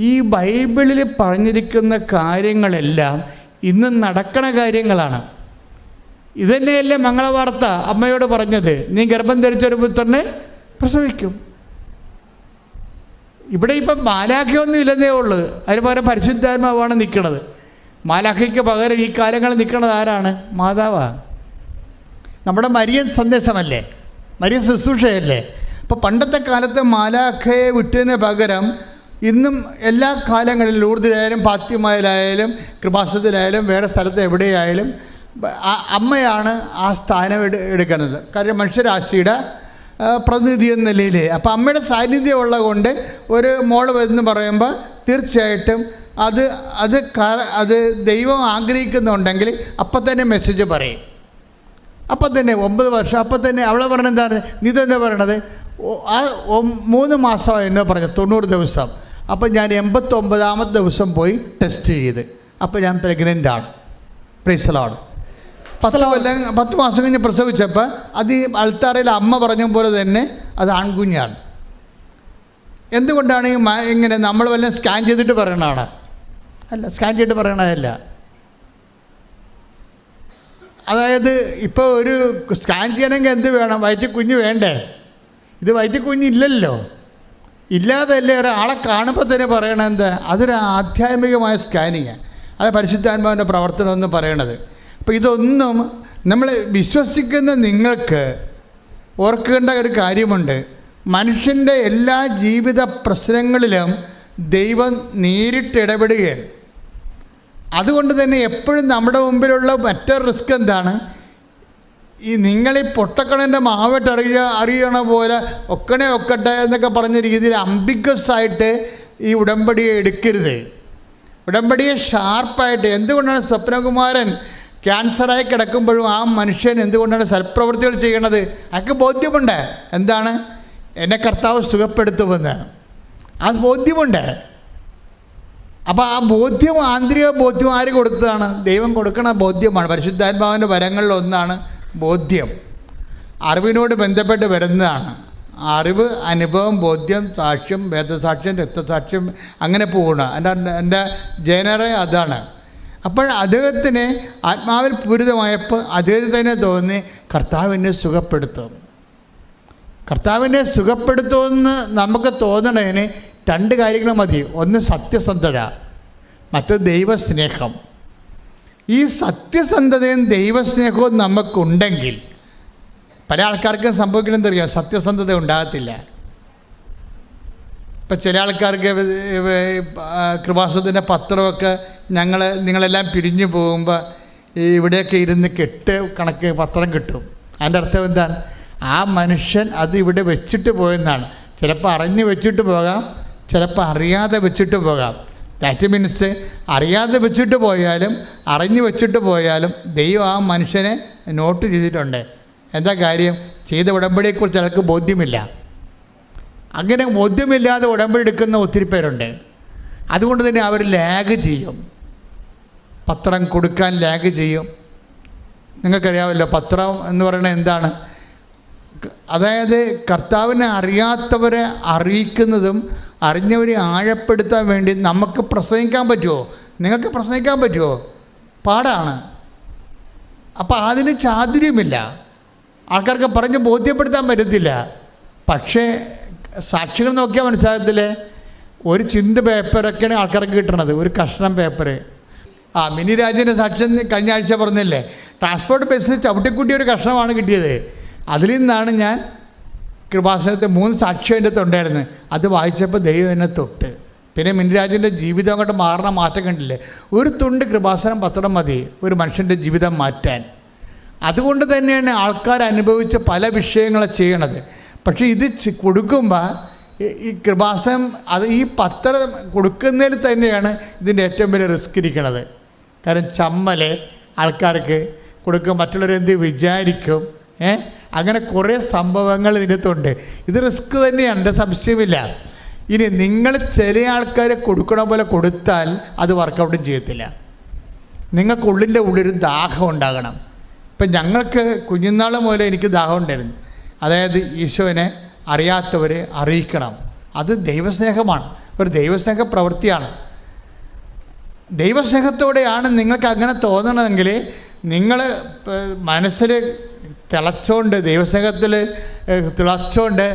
ഈ ബൈബിളിൽ പറഞ്ഞിരിക്കുന്ന കാര്യങ്ങളെല്ലാം ഇന്ന് നടക്കണ കാര്യങ്ങളാണ്. ഇതന്നെയല്ലേ മംഗളവാർത്ത അമ്മയോട് പറഞ്ഞത്, നീ ഗർഭം ധരിച്ചൊരു പുത്രനെ പ്രസവിക്കും. ഇവിടെ ഇപ്പം മാലാഖയൊന്നും ഇല്ലെന്നേ ഉള്ളൂ. അതിന് പകരം പരിശുദ്ധാത്മാവാണ് നിൽക്കുന്നത്. മാലാഖയ്ക്ക് പകരം ഈ കാലങ്ങളിൽ നിൽക്കുന്നത് ആരാണ്? മാതാവാണ്. നമ്മുടെ മരിയൻ സന്ദേശമല്ലേ? മരിയ ശുശ്രൂഷയല്ലേ. അപ്പോൾ പണ്ടത്തെ കാലത്ത് മാലാഖയെ വിട്ടതിന് പകരം ഇന്നും എല്ലാ കാലങ്ങളിലും ലൂർദിലായാലും ഫാത്തിമയിലായാലും കൃപാസനത്തിലായാലും വേറെ സ്ഥലത്ത് എവിടെയായാലും അമ്മയാണ് ആ സ്ഥാനം എടുക്കുന്നത്. കാര്യം മനുഷ്യരാശിയുടെ പ്രതിനിധി എന്ന നിലയിൽ. അപ്പോൾ അമ്മയുടെ സാന്നിധ്യം ഉള്ളത് കൊണ്ട് ഒരു മോൾ എന്ന് പറയുമ്പോൾ തീർച്ചയായിട്ടും അത് ദൈവം ആഗ്രഹിക്കുന്നുണ്ടെങ്കിൽ അപ്പം തന്നെ മെസ്സേജ് പറയും. അപ്പം തന്നെ 9 വർഷം അപ്പം തന്നെ അവളെ പറഞ്ഞത് എന്താണ്, നീ തന്നെ പറയണത് 3 മാസമായി എന്ന് പറഞ്ഞു, 90 ദിവസം. അപ്പം ഞാൻ 89ാമത്തെ ദിവസം പോയി ടെസ്റ്റ് ചെയ്ത്, അപ്പം ഞാൻ പ്രഗ്നൻ്റാണ്. Praise the Lord. 10 മാസം കഴിഞ്ഞ് പ്രസവിച്ചപ്പോൾ അത് ഈ അൾത്താറയിൽ അമ്മ പറഞ്ഞ പോലെ തന്നെ അത് ആൺകുഞ്ഞാണ്. എന്തുകൊണ്ടാണ് ഇങ്ങനെ നമ്മൾ വല്ല സ്കാൻ ചെയ്തിട്ട് പറയണതാണ്? അല്ല, സ്കാൻ ചെയ്തിട്ട് പറയണതല്ല. അതായത് ഇപ്പോൾ ഒരു സ്കാൻ ചെയ്യണമെങ്കിൽ എന്ത് വേണം? വയറ്റിൽ കുഞ്ഞ് വേണ്ടേ? ഇത് വയറ്റിൽ കുഞ്ഞില്ലല്ലോ. ഇല്ലാതല്ലേ ഒരാളെ കാണുമ്പോൾ തന്നെ പറയണത് എന്താ? അതൊരു ആധ്യാത്മികമായ സ്കാനിങ്. അത് പരിശുദ്ധാത്മാവിൻ്റെ പ്രവർത്തനം എന്ന് പറയണത്. അപ്പോൾ ഇതൊന്നും നമ്മൾ വിശ്വസിക്കുന്ന നിങ്ങൾക്ക് ഓർക്കേണ്ട ഒരു കാര്യമുണ്ട്. മനുഷ്യൻ്റെ എല്ലാ ജീവിത പ്രശ്നങ്ങളിലും ദൈവം നേരിട്ട് ഇടപെടുകയാണ്. അതുകൊണ്ട് തന്നെ എപ്പോഴും നമ്മുടെ മുമ്പിലുള്ള മറ്റൊരു റിസ്ക് എന്താണ്? ഈ നിങ്ങളീ പൊട്ടക്കണൻ്റെ മാവട്ട് അറിയണ പോലെ ഒക്കട്ടെ എന്നൊക്കെ പറഞ്ഞ രീതിയിൽ അംബിഗസ് ആയിട്ട് ഈ ഉടമ്പടിയെ എടുക്കരുത്. ഉടമ്പടിയെ ഷാർപ്പായിട്ട്. എന്തുകൊണ്ടാണ് സ്വപ്നകുമാരൻ ക്യാൻസറായി കിടക്കുമ്പോഴും ആ മനുഷ്യൻ എന്തുകൊണ്ടാണ് സൽപ്രവൃത്തികൾ ചെയ്യണത്? അയാൾക്ക് ബോധ്യമുണ്ട് എന്താണ് എന്നെ കർത്താവ് സുഖപ്പെടുത്തുമെന്ന്. ആ ബോധ്യമുണ്ട്. അപ്പോൾ ആ ബോധ്യം, ആന്തരിക ബോധ്യം ആര് കൊടുത്തതാണ്? ദൈവം കൊടുക്കണ ബോധ്യമാണ്. പരിശുദ്ധാത്മാവിൻ്റെ വരങ്ങളിലൊന്നാണ് ബോധ്യം. അറിവിനോട് ബന്ധപ്പെട്ട് വരുന്നതാണ്. അറിവ്, അനുഭവം, ബോധ്യം, സാക്ഷ്യം, വേദസാക്ഷ്യം, രക്തസാക്ഷ്യം, അങ്ങനെ പോകണം. എൻ്റെ ജനറേ അതാണ്. അപ്പോൾ അദ്ദേഹത്തിന് ആത്മാവിൽ പൂരിതമായപ്പോൾ അദ്ദേഹത്തിന് തോന്നി കർത്താവിനെ സുഖപ്പെടുത്തും. കർത്താവിനെ സുഖപ്പെടുത്തുമെന്ന് നമുക്ക് തോന്നണതിന് 2 കാര്യങ്ങൾ മതി. ഒന്ന് സത്യസന്ധത, മറ്റൊരു ദൈവസ്നേഹം. ഈ സത്യസന്ധതയും ദൈവസ്നേഹവും നമുക്കുണ്ടെങ്കിൽ പല ആൾക്കാർക്കും സംഭവിക്കണമെന്നറിയാം, സത്യസന്ധത ഉണ്ടാകത്തില്ല. ഇപ്പം ചില ആൾക്കാർക്ക് കൃപാസനത്തിൻ്റെ പത്രമൊക്കെ നിങ്ങളെല്ലാം പിരിഞ്ഞു പോകുമ്പോൾ ഇവിടെയൊക്കെ ഇരുന്ന് കണക്ക് പത്രം കിട്ടും. അതിൻ്റെ അർത്ഥം എന്താണ്? ആ മനുഷ്യൻ അത് ഇവിടെ വെച്ചിട്ട് പോയെന്നാണ്. ചിലപ്പോൾ അറിഞ്ഞ് വെച്ചിട്ട് പോകാം, ചിലപ്പോൾ അറിയാതെ വെച്ചിട്ട് പോകാം. ദാറ്റ് മീൻസ് അറിയാതെ വെച്ചിട്ട് പോയാലും അറിഞ്ഞ് വെച്ചിട്ട് പോയാലും ദൈവം ആ മനുഷ്യനെ നോട്ട് ചെയ്തിട്ടുണ്ട്. എന്താ കാര്യം? ചെയ്ത ഉടമ്പടിയെക്കുറിച്ച് അയാൾക്ക് ബോധ്യമില്ല. അങ്ങനെ ബോധ്യമില്ലാതെ ഉടമ്പടി എടുക്കുന്ന ഒത്തിരി പേരുണ്ട്. അതുകൊണ്ട് തന്നെ അവർ ലാഗ് ചെയ്യും, പത്രം കൊടുക്കാൻ ലാഗ് ചെയ്യും. നിങ്ങൾക്കറിയാമല്ലോ പത്രം എന്ന് പറയുന്നത് എന്താണ്? അതായത് കർത്താവിനെ അറിയാത്തവരെ അറിയിക്കുന്നതും അറിഞ്ഞവരെ ആഴപ്പെടുത്താൻ വേണ്ടി നമുക്ക് പ്രസംഗിക്കാൻ പറ്റുമോ? നിങ്ങൾക്ക് പ്രസംഗിക്കാൻ പറ്റുമോ? പാടാണ്. അപ്പോൾ അതിന് ചാതുര്യമില്ല, ആൾക്കാർക്ക് പറഞ്ഞ് ബോധ്യപ്പെടുത്താൻ പറ്റത്തില്ല. പക്ഷേ സാക്ഷികൾ നോക്കിയാൽ മനസ്സിലാകത്തില്ലേ? ഒരു ചിന്ത പേപ്പറൊക്കെയാണ് ആൾക്കാർക്ക് കിട്ടണത്, ഒരു കഷ്ണം പേപ്പർ. മിനി രാജൻ്റെ സാക്ഷ്യം കഴിഞ്ഞ ആഴ്ച പറഞ്ഞില്ലേ, ട്രാൻസ്പോർട്ട് ബസ്സിൽ ചവിട്ടിക്കുട്ടിയ ഒരു കഷ്ണമാണ് കിട്ടിയത്. അതിൽ നിന്നാണ് ഞാൻ കൃപാസനത്തെ 3 സാക്ഷ്യം എൻ്റെ തൊണ്ടായിരുന്നു. അത് വായിച്ചപ്പോൾ ദൈവം എന്നെ തൊട്ട്. പിന്നെ മിനിരാജിൻ്റെ ജീവിതം അങ്ങോട്ട് മാറണ മാറ്റം കണ്ടില്ലേ? ഒരു തുണ്ട് കൃപാസനം പത്രം മതി ഒരു മനുഷ്യൻ്റെ ജീവിതം മാറ്റാൻ. അതുകൊണ്ട് തന്നെയാണ് ആൾക്കാർ അനുഭവിച്ച പല വിഷയങ്ങളെ ചെയ്യണത്. പക്ഷേ ഇത് കൊടുക്കുമ്പോൾ ഈ കൃപാസനം ഈ പത്രം കൊടുക്കുന്നതിൽ തന്നെയാണ് ഇതിൻ്റെ ഏറ്റവും വലിയ റിസ്ക് ഇരിക്കണത്. കാരണം ചമ്മല് ആൾക്കാർക്ക് കൊടുക്കും, മറ്റുള്ളവരെന്ത് വിചാരിക്കും, അങ്ങനെ കുറേ സംഭവങ്ങൾ ഇതിനകത്തുണ്ട്. ഇത് റിസ്ക് തന്നെയാണ്, എൻ്റെ സംശയമില്ല. ഇനി നിങ്ങൾ ചില ആൾക്കാരെ കൊടുക്കണ പോലെ കൊടുത്താൽ അത് വർക്കൗട്ടും ചെയ്യത്തില്ല. നിങ്ങൾക്കുള്ളിൻ്റെ ഉള്ളൊരു ദാഹം ഉണ്ടാകണം. ഇപ്പം ഞങ്ങൾക്ക് കുഞ്ഞുനാൾ മുതൽ എനിക്ക് ദാഹം ഉണ്ടായിരുന്നു. അതായത് ഈശോനെ അറിയാത്തവരെ അറിയിക്കണം. അത് ദൈവസ്നേഹമാണ്, ഒരു ദൈവസ്നേഹ പ്രവൃത്തിയാണ്. ദൈവസ്നേഹത്തോടെയാണ് നിങ്ങൾക്ക് അങ്ങനെ തോന്നണമെങ്കിൽ നിങ്ങൾ മനസ്സിൽ തിളച്ചോണ്ട്, ദൈവസ്നേഹത്തിൽ തിളച്ചോണ്ട്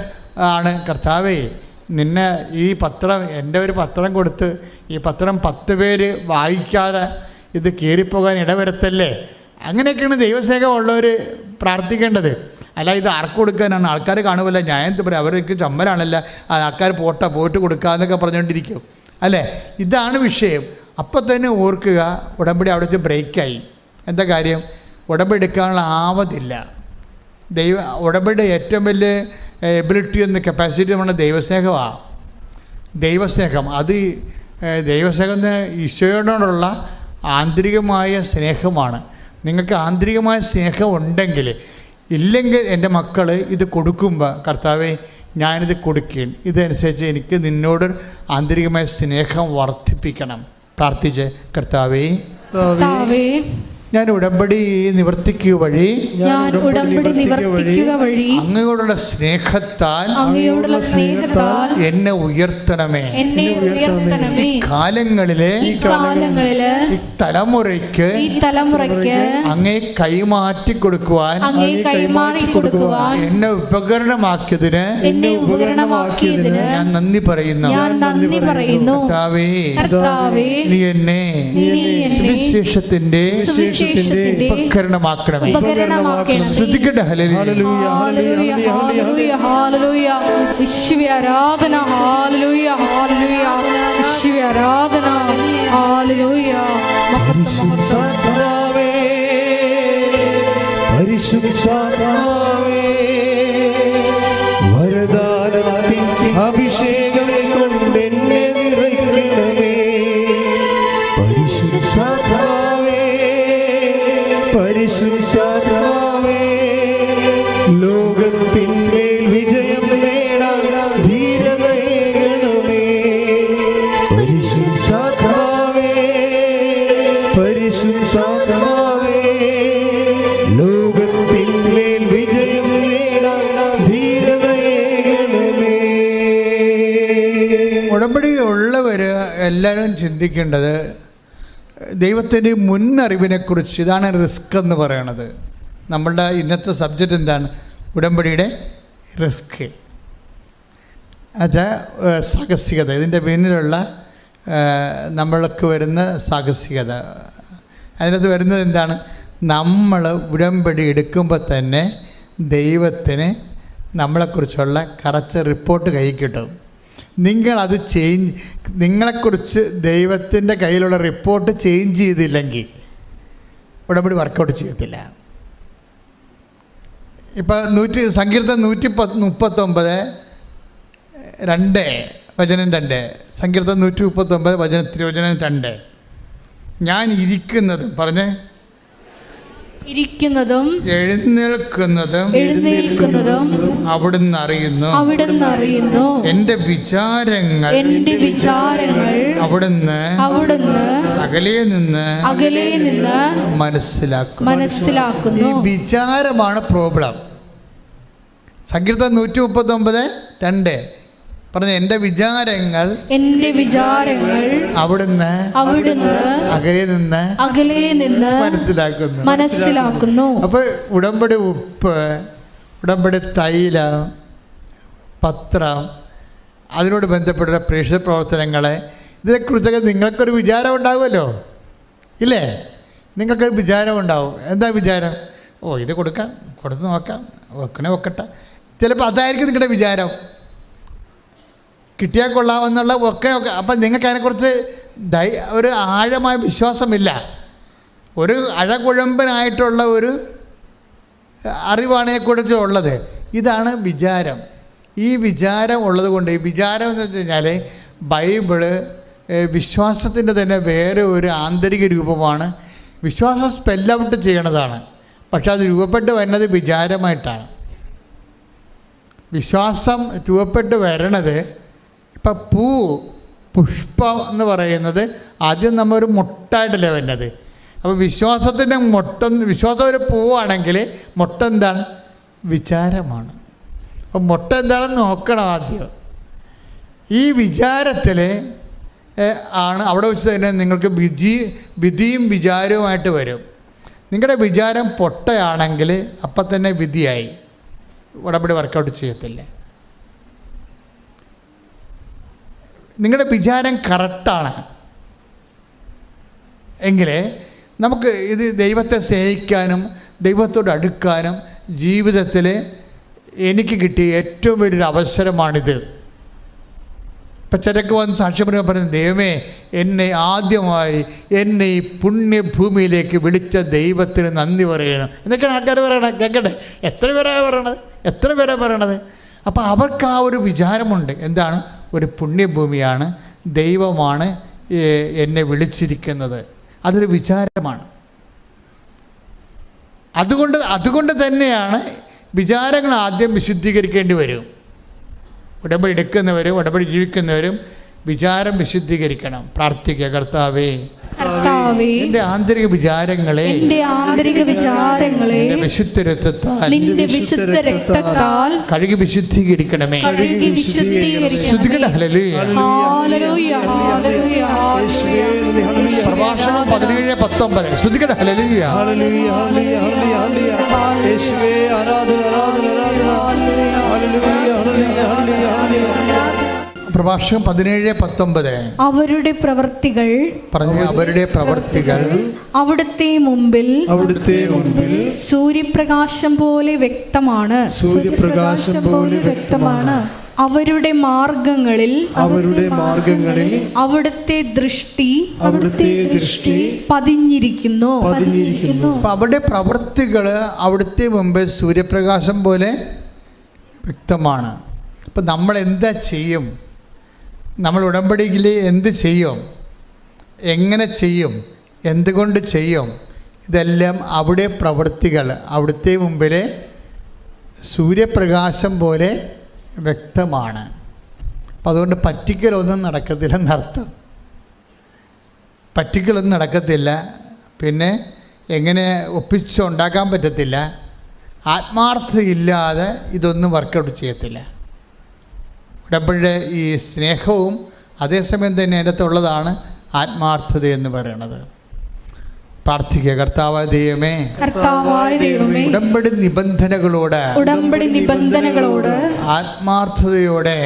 ആണ് കർത്താവേ നിന്നെ ഈ പത്രം, എൻ്റെ ഒരു പത്രം കൊടുത്ത് ഈ പത്രം 10 പേര് വായിക്കാതെ ഇത് കയറിപ്പോകാൻ ഇടവരുത്തല്ലേ. അങ്ങനെയൊക്കെയാണ് ദൈവസ്നേഹമുള്ളവർ പ്രാർത്ഥിക്കേണ്ടത്. അല്ല ഇത് ആർക്ക് കൊടുക്കാനാണ്? ആൾക്കാർ കാണുമല്ല, ഞാൻ എന്ത് പറയാം, അവർക്ക് ചമ്മലാണല്ല, ആൾക്കാർ പോയിട്ട് കൊടുക്കാമെന്നൊക്കെ പറഞ്ഞുകൊണ്ടിരിക്കും അല്ലേ? ഇതാണ് വിഷയം. അപ്പം തന്നെ ഓർക്കുക, ഉടമ്പടി അവിടെ വെച്ച് ബ്രേക്കായി. എന്താ കാര്യം? ഉടമ്പടി എടുക്കാനുള്ള ആവതില്ല. ഉടമ്പടിയുടെ ഏറ്റവും വലിയ എബിലിറ്റി എന്ന കപ്പാസിറ്റി നമ്മുടെ ദൈവസ്നേഹമാണ്. ദൈവസ്നേഹം അത് ദൈവസ്നേഹം ഈശോയോടുള്ള ആന്തരികമായ സ്നേഹമാണ്. നിങ്ങൾക്ക് ആന്തരികമായ സ്നേഹം ഉണ്ടെങ്കിൽ, ഇല്ലെങ്കിൽ എൻ്റെ മക്കൾ ഇത് കൊടുക്കുമ്പോൾ കർത്താവേ ഞാനിത് കൊടുക്കുകയും ഇതനുസരിച്ച് എനിക്ക് നിന്നോട് ആന്തരികമായ സ്നേഹം വർദ്ധിപ്പിക്കണം. പ്രാർത്ഥിച്ച് കർത്താവേ ഞാൻ ഉടമ്പടി നിവർത്തിക്കുക വഴി അങ്ങയോടുള്ള സ്നേഹത്താൽ എന്നെ ഉയർത്തണമേ. ഈ കാലങ്ങളിലെ ഈ തലമുറയ്ക്ക് അങ്ങേ കൈമാറ്റി കൊടുക്കുവാൻ എന്നെ ഉപകരണമാക്കിയതിന് ഞാൻ നന്ദി പറയുന്നു. കർത്താവേ നീ എന്നെ സുവിശേഷത്തിന്റെ ഉപകരണമാക്കണമേ. ശ്രദ്ധിക്കട്ടെ. ഹല്ലേലൂയ ഹല്ലേലൂയ ഹല്ലേലൂയ. യേശുവേ ആരാധന. ഹല്ലേലൂയ ഹല്ലേലൂയ. യേശുവേ ആരാധന. ഹല്ലേലൂയ. പരിശുദ്ധാത്മാവേ പരിശുദ്ധാത്മാവേ വരദാനത്തിൻ അഭിഷേകം കൊണ്ട് എന്നെ നിറയ്ക്കണമേ. പരിശുദ്ധാത്മാവേ പരിശുദ്ധാത്മാവേ ലോകത്തിന്മേൽ വിജയം നേടാൻ ധീരതയേകണമേ. പരിശുദ്ധാത്മാവേ പരിശുദ്ധാത്മാവേ ലോകത്തിന്മേൽ വിജയം നേടാൻ ധീരതയേകണമേ. ഉടമ്പടി ഉള്ളവർ എല്ലാവരും ചിന്തിക്കേണ്ടത് ദൈവത്തിൻ്റെ മുന്നറിവിനെക്കുറിച്ച്. ഇതാണ് റിസ്ക് എന്ന് പറയണത്. നമ്മളുടെ ഇന്നത്തെ സബ്ജക്റ്റ് എന്താണ്? ഉടമ്പടിയുടെ റിസ്ക്. അത് സാഹസികത. ഇതിൻ്റെ പിന്നിലുള്ള നമ്മൾക്ക് വരുന്ന സാഹസികത. അതിനകത്ത് വരുന്നത് എന്താണ്? നമ്മൾ ഉടമ്പടി എടുക്കുമ്പോൾ തന്നെ ദൈവത്തിന് നമ്മളെക്കുറിച്ചുള്ള കറക്റ്റ് റിപ്പോർട്ട് കൈ കിട്ടും. നിങ്ങളത് നിങ്ങളെക്കുറിച്ച് ദൈവത്തിൻ്റെ കയ്യിലുള്ള റിപ്പോർട്ട് ചേഞ്ച് ചെയ്തില്ലെങ്കിൽ ഉടമ്പടി വർക്കൗട്ട് ചെയ്യത്തില്ല. ഇപ്പം സങ്കീർത്തനം 139:2 വചനം 2. സങ്കീർത്തനം 139 തിരുവചനം 2. ഞാൻ ഇരിക്കുന്നതും പറഞ്ഞേ ഇരിക്കുന്നതും എഴുന്നേൽക്കുന്നതും അവിടുന്ന് അറിയുന്നു. എന്റെ വിചാരങ്ങൾ അവിടുന്ന് അകലെ നിന്ന് മനസ്സിലാക്കുന്നു. ഈ വിചാരമാണ് പ്രോബ്ലം. സങ്കീർത്തനം 139:2 പറഞ്ഞ എന്റെ വിചാരങ്ങൾ അവിടുന്ന് അകലെ നിന്ന് മനസ്സിലാക്കുന്നു. അപ്പോൾ ഉടമ്പടി ഉപ്പ്, ഉടമ്പടി തൈലം, പത്രം, അതിനോട് ബന്ധപ്പെട്ട പ്രേക്ഷിത പ്രവർത്തനങ്ങളെ ഇതിനെക്കുറിച്ചൊക്കെ നിങ്ങൾക്കൊരു വിചാരം ഉണ്ടാകുമല്ലോ, ഇല്ലേ? നിങ്ങൾക്കൊരു വിചാരം ഉണ്ടാവും. എന്താ വിചാരം? ഇത് കൊടുത്ത് നോക്കാം, വെക്കട്ടെ. ചിലപ്പോൾ അതായിരിക്കും നിങ്ങളുടെ വിചാരം. കിട്ടിയാൽ കൊള്ളാമെന്നുള്ള ഒക്കെ. അപ്പം നിങ്ങൾക്ക് അതിനെക്കുറിച്ച് ഒരു ആഴമായ വിശ്വാസമില്ല. ഒരു അഴകുഴമ്പനായിട്ടുള്ള ഒരു അറിവാണ് ഇതിനെക്കുറിച്ച് ഉള്ളത്. ഇതാണ് വിചാരം. ഈ വിചാരം ഉള്ളത് കൊണ്ട്, ഈ വിചാരം എന്ന് വെച്ച് കഴിഞ്ഞാൽ ബൈബിള് വിശ്വാസത്തിൻ്റെ തന്നെ വേറെ ഒരു ആന്തരിക രൂപമാണ്. വിശ്വാസം സ്പെൽ ഔട്ട് ചെയ്യണതാണ്, പക്ഷെ അത് രൂപപ്പെട്ട് വരുന്നത് വിചാരമായിട്ടാണ്. വിശ്വാസം രൂപപ്പെട്ട് വരണത് ഇപ്പം പുഷ്പം എന്ന് പറയുന്നത് ആദ്യം നമ്മൾ ഒരു മുട്ടായിട്ടല്ലേ വരുന്നത്. അപ്പോൾ വിശ്വാസത്തിൻ്റെ വിശ്വാസം ഒരു പൂവാണെങ്കിൽ മുട്ട എന്താണ്? വിചാരമാണ്. അപ്പം മുട്ട എന്താണെന്ന് നോക്കണം ആദ്യം. ഈ വിചാരത്തിൽ ആണ് അവിടെ വെച്ച് തന്നെ നിങ്ങൾക്ക് വിധിയും വിചാരവുമായിട്ട് വരും. നിങ്ങളുടെ വിചാരം പൊട്ടയാണെങ്കിൽ അപ്പം തന്നെ വിധിയായി, ഉടമ്പടി വർക്കൗട്ട് ചെയ്യത്തില്ല. നിങ്ങളുടെ വിചാരം കറക്റ്റാണ് എങ്കിൽ നമുക്ക് ഇത് ദൈവത്തെ സ്നേഹിക്കാനും ദൈവത്തോട് അടുക്കാനും ജീവിതത്തിൽ എനിക്ക് കിട്ടിയ ഏറ്റവും വലിയൊരു അവസരമാണിത്. ഇപ്പം ചിലക്ക് വന്ന് സാക്ഷ്യം പറയുന്നത്, ദൈവമേ, എന്നെ ആദ്യമായി എന്നെ ഈ പുണ്യഭൂമിയിലേക്ക് വിളിച്ച ദൈവത്തിന് നന്ദി പറയണം എന്നൊക്കെയാണ് ആൾക്കാർ പറയണത്. കേൾക്കട്ടെ, എത്ര പേരാ പറയണത്? അപ്പോൾ അവർക്ക് ആ ഒരു വിചാരമുണ്ട്. എന്താണ്? ഒരു പുണ്യഭൂമിയാണ്, ദൈവമാണ് എന്നെ വിളിച്ചിരിക്കുന്നത്. അതൊരു വിചാരമാണ്. അതുകൊണ്ട് തന്നെയാണ് വിചാരങ്ങൾ ആദ്യം വിശുദ്ധീകരിക്കേണ്ടി വരും. ഉടമ്പടി എടുക്കുന്നവരും ഉടമ്പടി ജീവിക്കുന്നവരും വിചാരം വിശുദ്ധീകരിക്കണം. പ്രാർത്ഥിക്കുക, കർത്താവേ, നിന്റെ ആന്തരിക വിചാരങ്ങളെ വിശുദ്ധ രക്തത്താൽ കഴുകി വിശുദ്ധീകരിക്കണമേ. പ്രഭാഷണം 17:19. ശ്രുതികട ഹല്ലേലൂയ. പ്രഭാഷണം 17:19. അവരുടെ പ്രവൃത്തികൾ അവിടുത്തെ മുമ്പിൽ സൂര്യപ്രകാശം പോലെ വ്യക്തമാണ്. അവരുടെ മാർഗങ്ങളിൽ അവിടുത്തെ ദൃഷ്ടി പതിഞ്ഞിരിക്കുന്നു. അവരുടെ പ്രവൃത്തികൾ അവിടുത്തെ മുമ്പിൽ സൂര്യപ്രകാശം പോലെ വ്യക്തമാണ്. അപ്പം നമ്മൾ എന്താ ചെയ്യും? നമ്മൾ ഉടമ്പടിയിൽ എന്ത് ചെയ്യും? എങ്ങനെ ചെയ്യും? എന്തുകൊണ്ട് ചെയ്യും? ഇതെല്ലാം അവിടെ പ്രവൃത്തികൾ അവിടുത്തെ മുമ്പിൽ സൂര്യപ്രകാശം പോലെ വ്യക്തമാണ്. അപ്പം അതുകൊണ്ട് പറ്റിക്കലൊന്നും നടക്കത്തില്ലെന്നർത്ഥം. പറ്റിക്കലൊന്നും നടക്കത്തില്ല. പിന്നെ എങ്ങനെ ഒപ്പിച്ചുണ്ടാക്കാൻ പറ്റത്തില്ല. ആത്മാർത്ഥതയില്ലാതെ ഇതൊന്നും വർക്കൗട്ട് ചെയ്യത്തില്ല. ഉടമ്പടിയുടെ ഈ സ്നേഹവും അതേസമയം തന്നെ അതിനകത്തുള്ളതാണ് ആത്മാർത്ഥത എന്ന് പറയുന്നത്. പ്രാർത്ഥിക്കുക, കർത്താവായ ദൈവമേ, ഉടമ്പടി നിബന്ധനകളോട് ആത്മാർത്ഥതയോടെ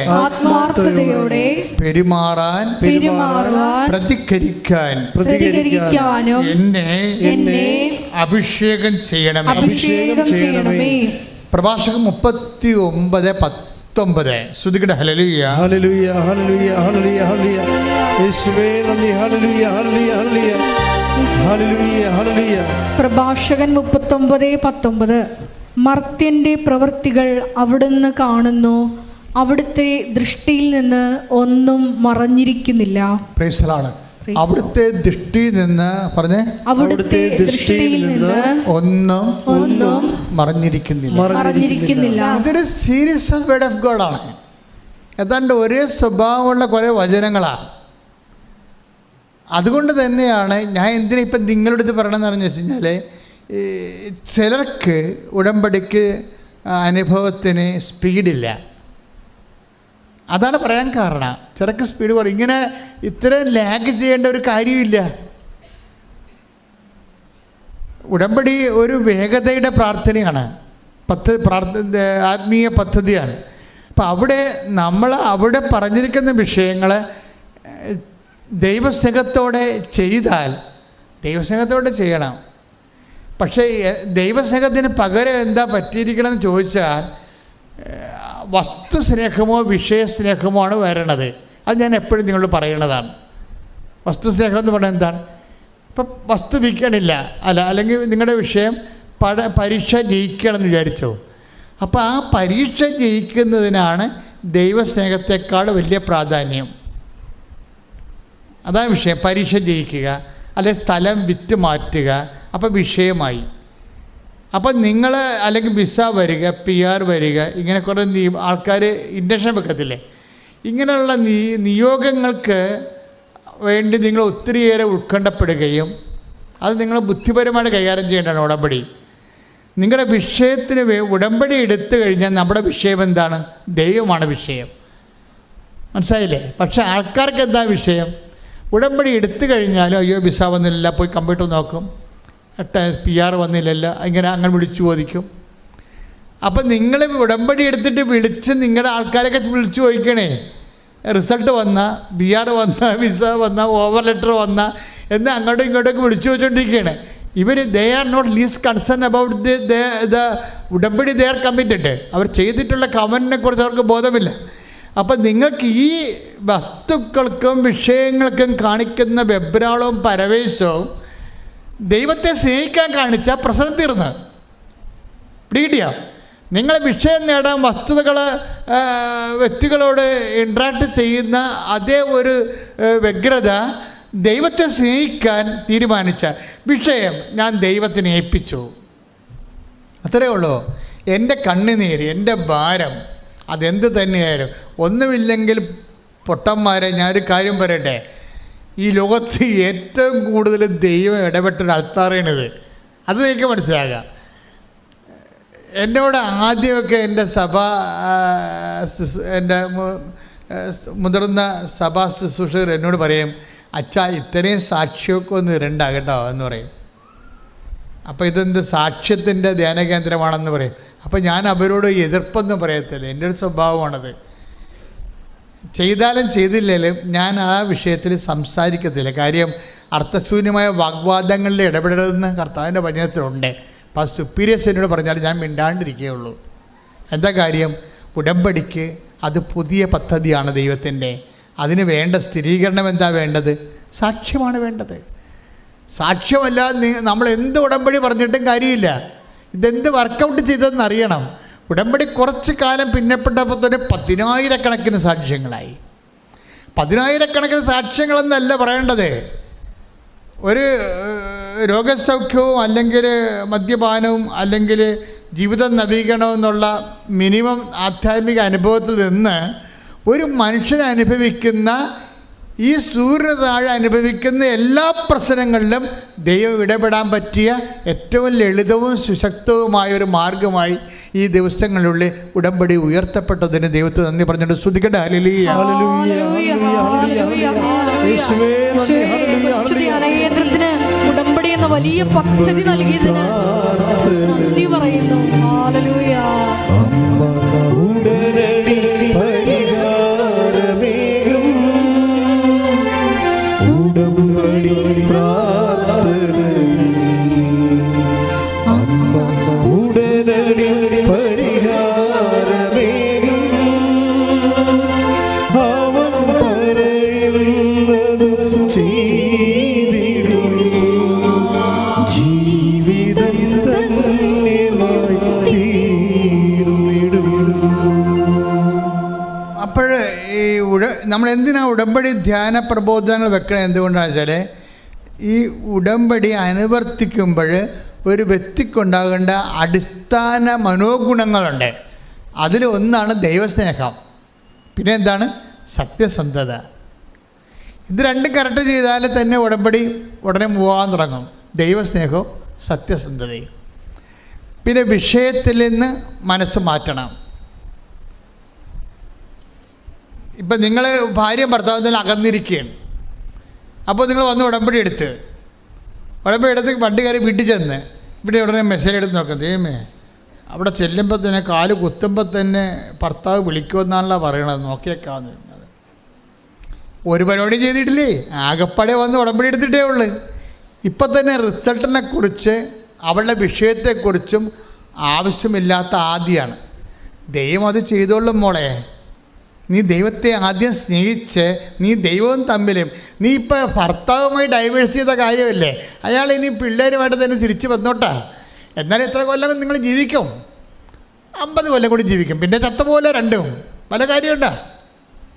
പെരുമാറാൻ പ്രതികരിക്കാനും എന്നെ അഭിഷേകം ചെയ്യണമേ. പ്രഭാഷകം 39:19. ശ്രുതികട ഹല്ലേലൂയ. പ്രഭാഷകൻ 39:19. മർത്യന്റെ പ്രവൃത്തികൾ അവിടുന്ന് കാണുന്നു, അവിടുത്തെ ദൃഷ്ടിയിൽ നിന്ന് ഒന്നും മറഞ്ഞിരിക്കുന്നില്ല. അവിടുത്തെ ദൃഷ്ടിയിൽ നിന്ന് ഒന്നും മറഞ്ഞിരിക്കുന്നില്ല. ഇതൊരു സീരിയസ് വേർഡ് ഓഫ് ഗോഡ് ആണ്. ഏതാണ്ട് ഒരേ സ്വഭാവമുള്ള കുറേ വചനങ്ങളാണ്. അതുകൊണ്ട് തന്നെയാണ് ഞാൻ എന്തിനാ ഇപ്പം നിങ്ങളുടെ ഇത് പറയണമെന്ന് പറഞ്ഞു വെച്ച് കഴിഞ്ഞാൽ, ചിലർക്ക് ഉടമ്പടിക്ക് അനുഭവത്തിന് സ്പീഡില്ല. അതാണ് പറയാൻ കാരണം. ചിലർക്ക് സ്പീഡ് കുറയും. ഇങ്ങനെ ഇത്ര ലാഗ് ചെയ്യേണ്ട ഒരു കാര്യമില്ല. ഉടമ്പടി ഒരു വേഗതയുടെ പ്രാർത്ഥനയാണ്, ആത്മീയ പദ്ധതിയാണ്. അപ്പം അവിടെ പറഞ്ഞിരിക്കുന്ന വിഷയങ്ങൾ ദൈവസ്നേഹത്തോടെ ചെയ്താൽ ദൈവസ്നേഹത്തോടെ ചെയ്യണം. പക്ഷേ ദൈവസ്നേഹത്തിന് പകരം എന്താ പറ്റിയിരിക്കണമെന്ന് ചോദിച്ചാൽ വസ്തുസ്നേഹമോ വിഷയസ്നേഹമോ ആണ് വരണത്. അത് ഞാൻ എപ്പോഴും നിങ്ങളോട് പറയണതാണ്. വസ്തുസ്നേഹം എന്ന് പറഞ്ഞാൽ എന്താണ്? ഇപ്പം വസ്തു വിൽക്കണില്ല അല്ലെങ്കിൽ നിങ്ങളുടെ വിഷയം പരീക്ഷ ജയിക്കണമെന്ന് വിചാരിച്ചോ. അപ്പോൾ ആ പരീക്ഷ ജയിക്കുന്നതിനാണ് ദൈവസ്നേഹത്തെക്കാൾ വലിയ പ്രാധാന്യം. അതാണ് വിഷയം. പരീക്ഷ ജയിക്കുക, അല്ലെങ്കിൽ സ്ഥലം വിറ്റ് മാറ്റുക, അപ്പോൾ വിഷയമായി. അപ്പം നിങ്ങൾ അല്ലെങ്കിൽ വിസ വരിക, PR വരിക, ഇങ്ങനെ കുറേ ആൾക്കാർ ഇൻഡക്ഷൻ വെക്കത്തില്ലേ? ഇങ്ങനെയുള്ള നിയോഗങ്ങൾക്ക് വേണ്ടി നിങ്ങൾ ഒത്തിരിയേറെ ഉത്കണ്ഠപ്പെടുകയും അത് നിങ്ങൾ ബുദ്ധിപരമായിട്ട് കൈകാര്യം ചെയ്യേണ്ടതാണ് ഉടമ്പടി. നിങ്ങളുടെ വിഷയത്തിന് ഉടമ്പടി എടുത്തു കഴിഞ്ഞാൽ നമ്മുടെ വിഷയം എന്താണ്? ദൈവമാണ് വിഷയം. മനസ്സിലായില്ലേ? പക്ഷേ ആൾക്കാർക്ക് എന്താ വിഷയം? ഉടമ്പടി എടുത്തു കഴിഞ്ഞാലും അയ്യോ വിസ വന്നില്ല, പോയി കമ്പ്യൂട്ടർ നോക്കും, PR വന്നില്ലല്ലോ, അങ്ങനെ വിളിച്ചു ചോദിക്കും. അപ്പം നിങ്ങൾ ഉടമ്പടി എടുത്തിട്ട് വിളിച്ച് നിങ്ങളുടെ ആൾക്കാരൊക്കെ വിളിച്ചു ചോദിക്കണേ, റിസൾട്ട് വന്ന, PR വന്ന, വിസ വന്ന, ഓവർ ലെറ്റർ വന്ന എന്ന് അങ്ങോട്ടും ഇങ്ങോട്ടൊക്കെ വിളിച്ചു ചോദിച്ചുകൊണ്ടിരിക്കുകയാണ്. They are not least concern about the ഉടമ്പടി ദേ ആർ കമ്മിറ്റഡ്. അവർ ചെയ്തിട്ടുള്ള കമൻറ്റിനെ കുറിച്ച് അവർക്ക് ബോധമില്ല. അപ്പം നിങ്ങൾക്ക് ഈ വസ്തുക്കൾക്കും വിഷയങ്ങൾക്കും കാണിക്കുന്ന വെബ്രാളവും പരവേശവും ദൈവത്തെ സ്നേഹിക്കാൻ കാണിച്ച പ്രശ്നം തീർന്ന് പിടികിട്ടിയ. നിങ്ങൾ വിഷയം നേടാൻ വസ്തുതകൾ വ്യക്തികളോട് ഇൻട്രാക്ട് ചെയ്യുന്ന അതേ ഒരു വ്യഗ്രത ദൈവത്തെ സ്നേഹിക്കാൻ തീരുമാനിച്ച വിഷയം ഞാൻ ദൈവത്തിനെ ഏൽപ്പിച്ചു. അത്രയേ ഉള്ളൂ. എൻ്റെ കണ്ണുനീര്, എൻ്റെ ഭാരം, അതെന്ത് തന്നെയായാലും, ഒന്നുമില്ലെങ്കിൽ പൊട്ടന്മാരെ ഞാനൊരു കാര്യം പറയട്ടെ, ഈ ലോകത്ത് ഏറ്റവും കൂടുതൽ ദൈവം ഇടപെട്ടൊരു അൾത്താറാണിത്. അത് എനിക്ക് മനസ്സിലാകാം. എന്നോട് ആദ്യമൊക്കെ എൻ്റെ എൻ്റെ മുതിർന്ന സഭാ ശുശ്രൂഷകർ എന്നോട് പറയും, അച്ഛാ ഇത്രയും സാക്ഷിയൊക്കെ ഒന്ന് ഇരണ്ട കേട്ടോ എന്ന് പറയും. അപ്പോൾ ഇതെന്ത് സാക്ഷ്യത്തിൻ്റെ ധ്യാന കേന്ദ്രമാണെന്ന് പറയും. അപ്പോൾ ഞാൻ അവരോട് എതിർപ്പൊന്നും പറയത്തില്ല. എൻ്റെ ഒരു സ്വഭാവമാണത്. ചെയ്താലും ചെയ്തില്ലെങ്കിലും ഞാൻ ആ വിഷയത്തിൽ സംസാരിക്കത്തില്ല. കാര്യം അർത്ഥശൂന്യമായ വാഗ്വാദങ്ങളിൽ ഇടപെടരുതെന്ന് കർത്താവിൻ്റെ വചനത്തിലുണ്ട്. അപ്പോൾ സുപ്പീരിയേഴ്സ് എന്നോട് പറഞ്ഞാൽ ഞാൻ മിണ്ടാണ്ടിരിക്കുകയുള്ളൂ. എന്താ കാര്യം? ഉടമ്പടിക്ക് അത് പുതിയ പദ്ധതിയാണ് ദൈവത്തിൻ്റെ. അതിന് വേണ്ട സ്ഥിരീകരണം എന്താ വേണ്ടത്? സാക്ഷ്യമാണ് വേണ്ടത്. സാക്ഷ്യമല്ലാതെ നമ്മൾ എന്ത് ഉടമ്പടി പറഞ്ഞിട്ടും കാര്യമില്ല. ഇതെന്ത് വർക്കൗട്ട് ചെയ്തതെന്ന് അറിയണം. ഉടമ്പടി കുറച്ച് കാലം പിന്നപ്പെട്ടപ്പോൾ തന്നെ 10,000 സാക്ഷ്യങ്ങളായി. 10,000 സാക്ഷ്യങ്ങളെന്നല്ല പറയേണ്ടത്. ഒരു രോഗസൗഖ്യവും അല്ലെങ്കിൽ മദ്യപാനവും അല്ലെങ്കിൽ ജീവിതം നവീകരണവും എന്നുള്ള മിനിമം ആധ്യാത്മിക അനുഭവത്തിൽ നിന്ന് ഒരു മനുഷ്യൻ അനുഭവിക്കുന്ന ഈ സൂര്യന് താഴെ അനുഭവിക്കുന്ന എല്ലാ പ്രശ്നങ്ങളിലും ദൈവം ഇടപെടാൻ പറ്റിയ ഏറ്റവും ലളിതവും സുശക്തവുമായൊരു മാർഗമായി ഈ ദിവസങ്ങളിലുള്ളിൽ ഉടമ്പടി ഉയർത്തപ്പെട്ടതിന് ദൈവത്തെ നന്ദി പറഞ്ഞിട്ട് സ്തുതിക്കട്ടെ. ഹല്ലേലൂയ. ഉടമ്പടി എന്ന വലിയ പദ്ധതി നൽകിയതിന് നന്ദി പറയുന്നു. ഹല്ലേലൂയ. നമ്മൾ എന്തിനാണ് ഉടമ്പടി ധ്യാന പ്രബോധനങ്ങൾ വെക്കണം? എന്തുകൊണ്ടാണെന്ന് വെച്ചാൽ ഈ ഉടമ്പടി അനുവർത്തിക്കുമ്പോൾ ഒരു വ്യക്തിക്കുണ്ടാകേണ്ട അടിസ്ഥാന മനോഗുണങ്ങളുണ്ട്. അതിലൊന്നാണ് ദൈവസ്നേഹം, പിന്നെ എന്താണ്? സത്യസന്ധത. ഇത് രണ്ടും കറക്റ്റ് ചെയ്താൽ തന്നെ ഉടമ്പടി ഉടനെ പോകാൻ തുടങ്ങും. ദൈവസ്നേഹവും സത്യസന്ധതയും. പിന്നെ വിഷയത്തിൽ നിന്ന് മനസ്സ് മാറ്റണം. ഇപ്പം നിങ്ങൾ ഭാര്യ ഭർത്താവിൽ അകന്നിരിക്കുകയാണ്. അപ്പോൾ നിങ്ങൾ വന്ന് ഉടമ്പടി എടുത്ത് വണ്ടി കയറി വീട്ടിൽ ചെന്ന് ഇവിടെ ഉടനെ മെസ്സേജ് എടുത്ത് നോക്കാം. ദൈവമേ, അവിടെ ചെല്ലുമ്പോൾ തന്നെ കാല് കുത്തുമ്പോൾ തന്നെ ഭർത്താവ് വിളിക്കുമെന്നാണല്ലോ പറയണത്, നോക്കിയേക്കാന്ന്. ഒരു പരിപാടി ചെയ്തിട്ടില്ലേ, ആകപ്പാടെ വന്ന് ഉടമ്പടി എടുത്തിട്ടേ ഉള്ളു. ഇപ്പം തന്നെ റിസൾട്ടിനെ കുറിച്ച് അവളുടെ വിഷയത്തെക്കുറിച്ചും ആവശ്യമില്ലാത്ത ആദ്യമാണ്. ദൈവം അത് ചെയ്തോളും മോളെ. നീ ദൈവത്തെ ആദ്യം സ്നേഹിച്ച് നീ ദൈവവും തമ്മിലും നീ ഇപ്പോൾ ഭർത്താവുമായി ഡൈവേഴ്സ് ചെയ്ത കാര്യമല്ലേ, അയാൾ ഇനി പിള്ളേരുമായിട്ട് തന്നെ തിരിച്ചു വന്നോട്ടാ. എന്നാലും എത്ര കൊല്ലം നിങ്ങൾ ജീവിക്കും? 50 കൊല്ലം കൂടി ജീവിക്കും. പിന്നെ ചത്ത പോലെ രണ്ടും പല കാര്യമുണ്ടാ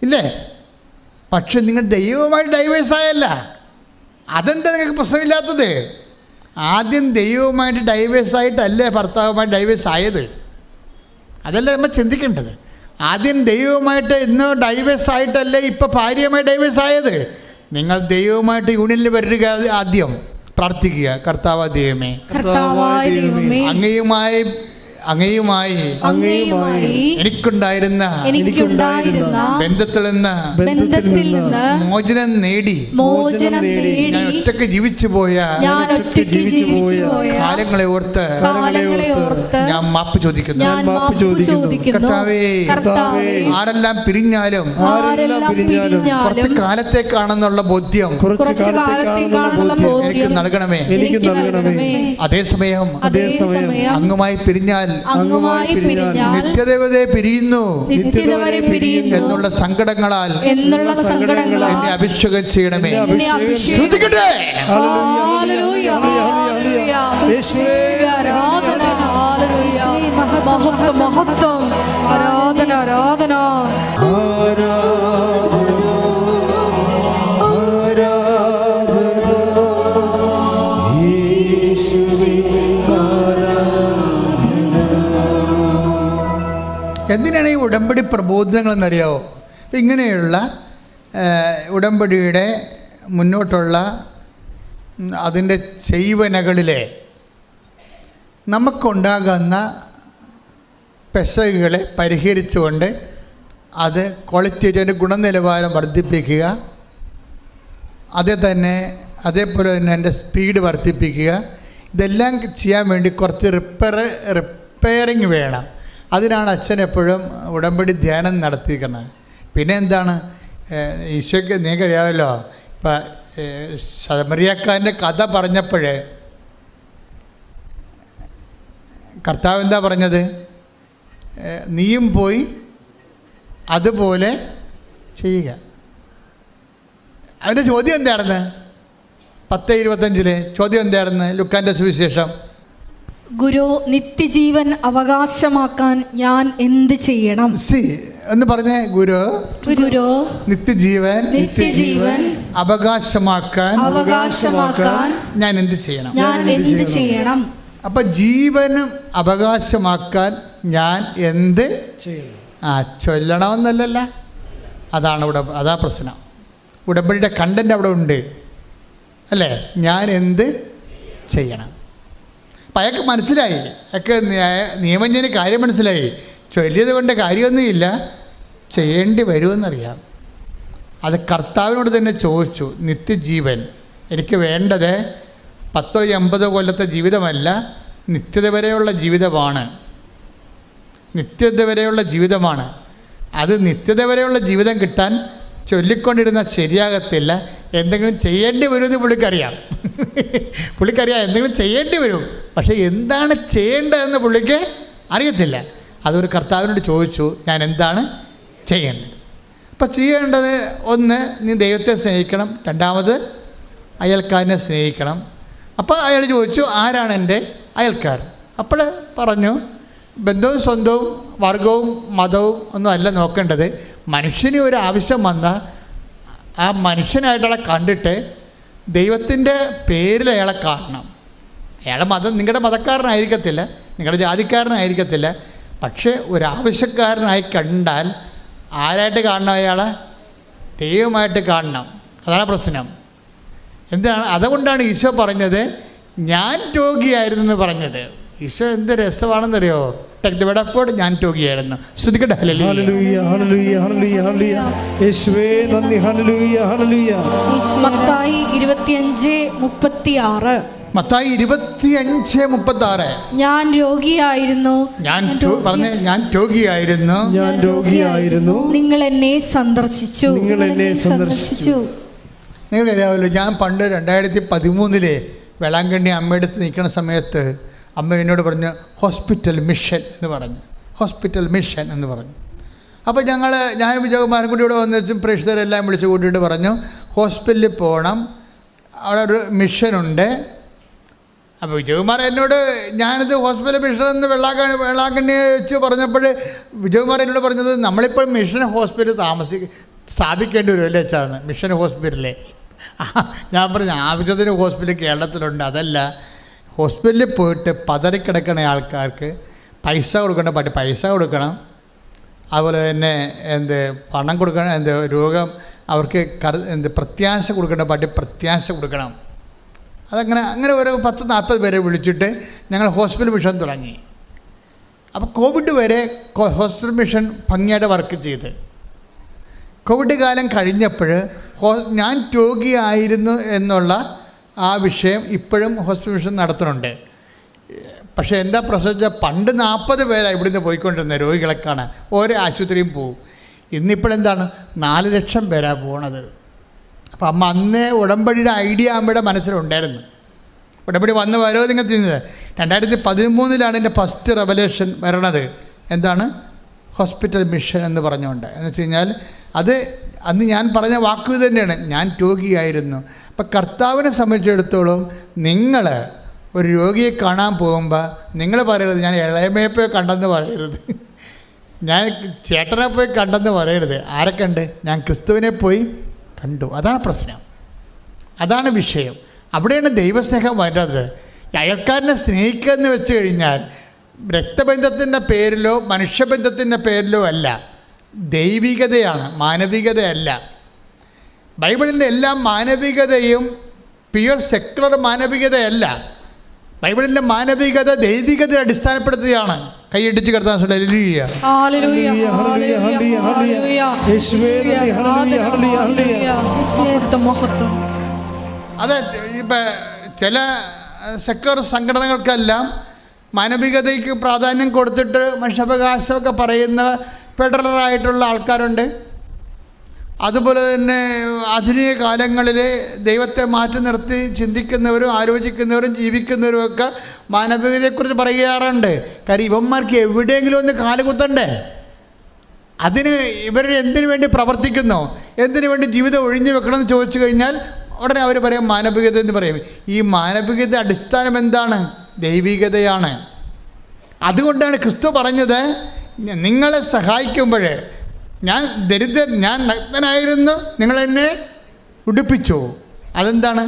ഇല്ലേ? പക്ഷെ നിങ്ങൾ ദൈവവുമായി ഡൈവേഴ്സായല്ല. അതെന്താ നിങ്ങൾക്ക് പ്രശ്നമില്ലാത്തത്? ആദ്യം ദൈവവുമായിട്ട് ഡൈവേഴ്സായിട്ടല്ലേ ഭർത്താവുമായി ഡൈവേഴ്സ് ആയത്? അതല്ലേ നമ്മൾ ചിന്തിക്കേണ്ടത്. ആദ്യം ദൈവവുമായിട്ട് ഇന്ന് ഡൈവേഴ്സ് ആയിട്ടല്ലേ ഇപ്പോൾ ഭാര്യയുമായി ഡൈവേഴ്സ് ആയത്? നിങ്ങൾ ദൈവവുമായിട്ട് യൂണിയനിൽ വരിക. ആദ്യം പ്രാർത്ഥിക്കുക, കർത്താവായ ദൈവമേ, അങ്ങയുമായി അങ്ങയുമായി എനിക്കുണ്ടായിരുന്ന ബന്ധത്തിൽ നിന്ന് മോചനം നേടി ഞാൻ ഒറ്റയ്ക്ക് ജീവിച്ചു പോയ കാലങ്ങളെ ഓർത്ത് ഞാൻ മാപ്പ് ചോദിക്കുന്നു. കർത്താവേ, ആരെല്ലാം പിരിഞ്ഞാലും കുറച്ച് കാലത്തേക്കാണെന്നുള്ള ബോധ്യം എനിക്ക് നൽകണമേ. അതേസമയം അങ്ങുമായി പിരിഞ്ഞാൽ നിത്യദേവതയെ പിരിയുന്നു എന്നുള്ള സങ്കടങ്ങളാൽ എന്നെ അഭിഷേകം ചെയ്യണമേ. ശ്രദ്ധിക്കട്ടെ. മഹത്വം, ആരാധന, ആരാധന. എന്തിനാണ് ഈ ഉടമ്പടി പ്രബോധനങ്ങളെന്നറിയാവോ? അപ്പം ഇങ്ങനെയുള്ള ഉടമ്പടിയുടെ മുന്നോട്ടുള്ള അതിൻ്റെ ചെയ്വനകളിലെ നമുക്കുണ്ടാകുന്ന പെശകുകളെ പരിഹരിച്ചുകൊണ്ട് അത് ക്വാളിറ്റേറ്റീവ് ഗുണനിലവാരം വർദ്ധിപ്പിക്കുക, അതേപോലെ തന്നെ എൻ്റെ സ്പീഡ് വർദ്ധിപ്പിക്കുക. ഇതെല്ലാം ചെയ്യാൻ വേണ്ടി കുറച്ച് റിപ്പയറിങ് വേണം. അതിനാണ് അച്ഛൻ എപ്പോഴും ഉടമ്പടി ധ്യാനം നടത്തിയിരിക്കുന്നത്. പിന്നെ എന്താണ്, ഈശോയ്ക്ക് നിങ്ങൾക്കറിയാമല്ലോ, ഇപ്പം ശമരിയക്കാരൻ്റെ കഥ പറഞ്ഞപ്പോഴേ കർത്താവ് എന്താ പറഞ്ഞത്? നീയും പോയി അതുപോലെ ചെയ്യുക. അവൻ്റെ ചോദ്യം എന്തായിരുന്നു? 10:25 ചോദ്യം എന്തായിരുന്നു? ലുക്കാൻ്റെ സുവിശേഷം, ഗുരു, നിത്യജീവൻ അവകാശമാക്കാൻ ഞാൻ എന്ത് ചെയ്യണം? എന്ന് പറഞ്ഞേ. ഗുരു നിത്യജീവൻ അവകാശമാക്കാൻ ഞാൻ എന്ത് ചെയ്യണം? അപ്പൊ ജീവനും അവകാശമാക്കാൻ ഞാൻ എന്ത് ചൊല്ലണമെന്നല്ല. അതാ പ്രശ്നം. ഉടമ്പടിയുടെ കണ്ടന്റ് അവിടെ ഉണ്ട് അല്ലേ? ഞാൻ എന്ത് ചെയ്യണം? അപ്പം അയാൾക്ക് മനസ്സിലായി, അയാൾക്ക് നിയമജ്ഞന് കാര്യം മനസ്സിലായി. ചൊല്ലിയത് കൊണ്ട് കാര്യമൊന്നുമില്ല, ചെയ്യേണ്ടി വരുമെന്നറിയാം. അത് കർത്താവിനോട് തന്നെ ചോദിച്ചു. നിത്യജീവൻ എനിക്ക് വേണ്ടത് 10-80 കൊല്ലത്തെ ജീവിതമല്ല, നിത്യത വരെയുള്ള ജീവിതമാണ്. അത് നിത്യത വരെയുള്ള ജീവിതം കിട്ടാൻ ചൊല്ലിക്കൊണ്ടിരുന്നാൽ ശരിയാകത്തില്ല. എന്തെങ്കിലും ചെയ്യേണ്ടി വരുമെന്ന് പുള്ളിക്കറിയാം. എന്തെങ്കിലും ചെയ്യേണ്ടി വരും. പക്ഷേ എന്താണ് ചെയ്യേണ്ടതെന്ന് പുള്ളിക്ക് അറിയത്തില്ല. അതൊരു കർത്താവിനോട് ചോദിച്ചു, ഞാൻ എന്താണ് ചെയ്യേണ്ടത്? അപ്പം ചെയ്യേണ്ടത്, ഒന്ന്, നീ ദൈവത്തെ സ്നേഹിക്കണം. രണ്ടാമത്, അയൽക്കാരനെ സ്നേഹിക്കണം. അപ്പോൾ അയാൾ ചോദിച്ചു, ആരാണ് എൻ്റെ അയൽക്കാരൻ? അപ്പോൾ പറഞ്ഞു, ബന്ധവും സ്വന്തവും വർഗവും മതവും ഒന്നും അല്ല നോക്കേണ്ടത്. മനുഷ്യന് ഒരു ആവശ്യം വന്നാൽ ആ മനുഷ്യനായിട്ടയാളെ കണ്ടിട്ട് ദൈവത്തിൻ്റെ പേരിൽ അയാളെ കാണണം. അയാളെ മതം നിങ്ങളുടെ മതക്കാരനായിരിക്കത്തില്ല, നിങ്ങളുടെ ജാതിക്കാരനായിരിക്കത്തില്ല. പക്ഷേ ഒരാവശ്യക്കാരനായി കണ്ടാൽ ആരായിട്ട് കാണണം? അയാളെ ദൈവമായിട്ട് കാണണം. അതാണ് പ്രശ്നം. എന്താണ്? അതുകൊണ്ടാണ് ഈശോ പറഞ്ഞത് ഞാൻ രോഗിയായിരുന്നു എന്ന് പറഞ്ഞത്. ഈശോ എന്ത് രസമാണെന്നറിയോ? Take the word of God, ഞാൻ രോഗിയായിരുന്നു. ശ്രദ്ധിക്കട്ടെ. ഹല്ലേലൂയ, ഹല്ലേലൂയ, ഹല്ലേലൂയ, ഹല്ലേലൂയ. യേശുവേ നന്ദി. ഹല്ലേലൂയ, ഹല്ലേലൂയ. മത്തായി 25:36. മത്തായി 25:36. ഞാൻ രോഗിയായിരുന്നു. ഞാൻ രോഗിയായിരുന്നു. നിങ്ങൾ എന്നെ സന്ദർശിച്ചു. നിങ്ങൾക്കറിയാമല്ലോ, ഞാൻ പണ്ട് 2013 വേളാങ്കണ്ണി അമ്മയെടുത്ത് നിൽക്കുന്ന സമയത്ത് അമ്മ എന്നോട് പറഞ്ഞു ഹോസ്പിറ്റൽ മിഷൻ എന്ന് പറഞ്ഞു. അപ്പോൾ ഞാനും വിജയകുമാരൻ കൂടി ഇവിടെ വന്നു പ്രേക്ഷകരെല്ലാം വിളിച്ച് കൂട്ടിയിട്ട് പറഞ്ഞു ഹോസ്പിറ്റലിൽ പോകണം, അവിടെ ഒരു മിഷനുണ്ട്. അപ്പോൾ വിജയകുമാർ എന്നോട് ഞാനിത് ഹോസ്പിറ്റൽ മിഷൻ എന്ന് വെള്ളാങ്കണ്ണി വെച്ച് പറഞ്ഞപ്പോൾ വിജയകുമാർ എന്നോട് പറഞ്ഞത് നമ്മളിപ്പോൾ മിഷൻ ഹോസ്പിറ്റൽ സ്ഥാപിക്കേണ്ടി വരുമല്ലേ വെച്ചാണ് മിഷൻ ഹോസ്പിറ്റലിലെ. ഞാൻ പറഞ്ഞു ആവശ്യത്തിന് ഹോസ്പിറ്റൽ കേരളത്തിലുണ്ട്. അതല്ല, ഹോസ്പിറ്റലിൽ പോയിട്ട് പതറിക്കിടക്കുന്ന ആൾക്കാർക്ക് പൈസ കൊടുക്കേണ്ട പൈസ കൊടുക്കണം. അതുപോലെ തന്നെ പണം കൊടുക്കണം, രോഗം അവർക്ക് പ്രത്യാശ കൊടുക്കേണ്ട പ്രത്യാശ കൊടുക്കണം. അങ്ങനെ ഒരു 10-40 പേരെ വിളിച്ചിട്ട് ഞങ്ങൾ ഹോസ്പിറ്റൽ മിഷൻ തുടങ്ങി. അപ്പോൾ കോവിഡ് വരെ ഹോസ്പിറ്റൽ മിഷൻ ഭംഗിയായിട്ട് വർക്ക് ചെയ്ത്, കോവിഡ് കാലം കഴിഞ്ഞപ്പോൾ ഞാൻ രോഗിയായിരുന്നു എന്നുള്ള ആ വിഷയം ഇപ്പോഴും ഹോസ്പിറ്റൽ മിഷൻ നടത്തുന്നുണ്ട്. പക്ഷേ എന്താ പ്രശ്നം വെച്ചാൽ പണ്ട് 40 പേരാണ് ഇവിടുന്ന് പോയിക്കൊണ്ടിരുന്നത് രോഗികളെ കാണാൻ, ഓരോ ആശുപത്രിയും പോവും. ഇന്നിപ്പോഴെന്താണ് 4 ലക്ഷം പേരാണ് പോണത്. അപ്പം അമ്മ അന്നേ ഉടമ്പടിയുടെ ഐഡിയ അമ്മയുടെ മനസ്സിലുണ്ടായിരുന്നു. ഉടമ്പടി വന്ന് വരോ നിങ്ങൾ ചെയ്യുന്നത് 2013 എൻ്റെ ഫസ്റ്റ് റെവലേഷൻ വരണത്. എന്താണ്? ഹോസ്പിറ്റൽ മിഷൻ എന്ന് പറഞ്ഞുകൊണ്ട്. എന്ന് വെച്ച് കഴിഞ്ഞാൽ അത് അന്ന് ഞാൻ പറഞ്ഞ വാക്ക് തന്നെയാണ്, ഞാൻ രോഗിയായിരുന്നു. അപ്പം കർത്താവിനെ സംബന്ധിച്ചിടത്തോളം നിങ്ങൾ ഒരു രോഗിയെ കാണാൻ പോകുമ്പോൾ നിങ്ങൾ പറയരുത് ഞാൻ ഇളയമയെ പോയി കണ്ടെന്ന് പറയരുത്, ഞാൻ ചേട്ടനെ പോയി കണ്ടെന്ന് പറയരുത്. ആരെ കണ്ട്? ഞാൻ ക്രിസ്തുവിനെ പോയി കണ്ടു. അതാണ് പ്രശ്നം, അതാണ് വിഷയം. അവിടെയാണ് ദൈവസ്നേഹം വരുന്നത്. അയൽക്കാരനെ സ്നേഹിക്കുക എന്ന് വെച്ച് കഴിഞ്ഞാൽ രക്തബന്ധത്തിൻ്റെ പേരിലോ മനുഷ്യബന്ധത്തിൻ്റെ പേരിലോ അല്ല, ദൈവികതയാണ്, മാനവികതയല്ല. ബൈബിളിൻ്റെ എല്ലാ മാനവികതയും പ്യുവർ സെക്കുലർ മാനവികതയല്ല. ബൈബിളിൻ്റെ മാനവികത ദൈവികതയെ അടിസ്ഥാനപ്പെടുത്തുകയാണ്. കൈയടിച്ച് കർത്താൻ അത് ഇപ്പം ചില സെക്കുലർ സംഘടനകൾക്കെല്ലാം മാനവികതയ്ക്ക് പ്രാധാന്യം കൊടുത്തിട്ട് മനുഷ്യാവകാശമൊക്കെ പറയുന്ന ഫെഡറലായിട്ടുള്ള ആൾക്കാരുണ്ട്. അതുപോലെ തന്നെ ആധുനിക കാലങ്ങളിൽ ദൈവത്തെ മാറ്റി നിർത്തി ചിന്തിക്കുന്നവരും ആലോചിക്കുന്നവരും ജീവിക്കുന്നവരും ഒക്കെ മാനവികതയെക്കുറിച്ച് പറയാറുണ്ട്. കാര്യം ഇവന്മാർക്ക് എവിടെയെങ്കിലും ഒന്ന് കാലുകുത്തണ്ടേ? അതിന് ഇവർ എന്തിനു വേണ്ടി പ്രവർത്തിക്കുന്നോ, എന്തിനു വേണ്ടി ജീവിതം ഒഴിഞ്ഞു വെക്കണമെന്ന് ചോദിച്ചു കഴിഞ്ഞാൽ ഉടനെ അവർ പറയും മാനവികത എന്ന് പറയും. ഈ മാനവികത അടിസ്ഥാനം എന്താണ്? ദൈവികതയാണ്. അതുകൊണ്ടാണ് ക്രിസ്തു പറഞ്ഞത്, നിങ്ങളെ സഹായിക്കുമ്പോൾ ഞാൻ ഞാൻ നഗ്നനായിരുന്നു, നിങ്ങളെന്നെ ഉടുപ്പിച്ചു. അതെന്താണ്?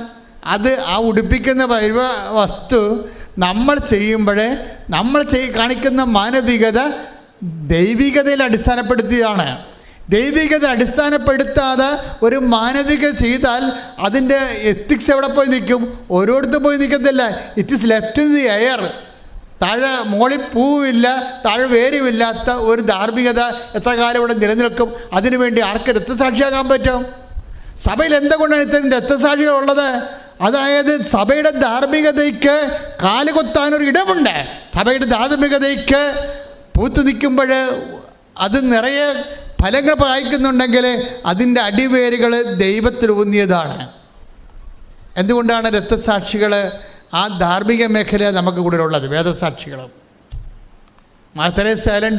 അത് ആ ഉടുപ്പിക്കുന്ന വസ്തു നമ്മൾ ചെയ്യുമ്പോൾ നമ്മൾ കാണിക്കുന്ന മാനവികത ദൈവികതയിൽ അടിസ്ഥാനപ്പെടുത്തിയതാണ്. ദൈവികത അടിസ്ഥാനപ്പെടുത്താതെ ഒരു മാനവികത ചെയ്താൽ അതിൻ്റെ എത്തിക്സ് എവിടെ പോയി നിൽക്കും? ഓരോരുത്തരും പോയി നിൽക്കത്തില്ല. It is left in the air. താഴെ മോളിൽ പൂവില്ല, താഴെ വേരുമില്ലാത്ത ഒരു ധാർമ്മികത എത്ര കാലം ഇവിടെ നിലനിൽക്കും? അതിനുവേണ്ടി ആർക്ക് രക്തസാക്ഷിയാകാൻ പറ്റും? സഭയിൽ എന്തുകൊണ്ടാണ് ഇത്തരം രക്തസാക്ഷികളുള്ളത്? അതായത് സഭയുടെ ധാർമ്മികതയ്ക്ക് കാലുകൊത്താനൊരു ഇടമുണ്ട്. സഭയുടെ ധാർമ്മികതയ്ക്ക് പൂത്തു നിൽക്കുമ്പോൾ അത് നിറയെ ഫലങ്ങൾ കായ്ക്കുന്നുണ്ടെങ്കിൽ അതിൻ്റെ അടിവേരുകൾ ദൈവത്തിൽ ഊന്നിയതാണ്. എന്തുകൊണ്ടാണ് രക്തസാക്ഷികൾ ആ ധാർമ്മിക മേഖല നമുക്ക് കൂടുതലുള്ളത്? വേദസാക്ഷികളും മാതരേസായാലും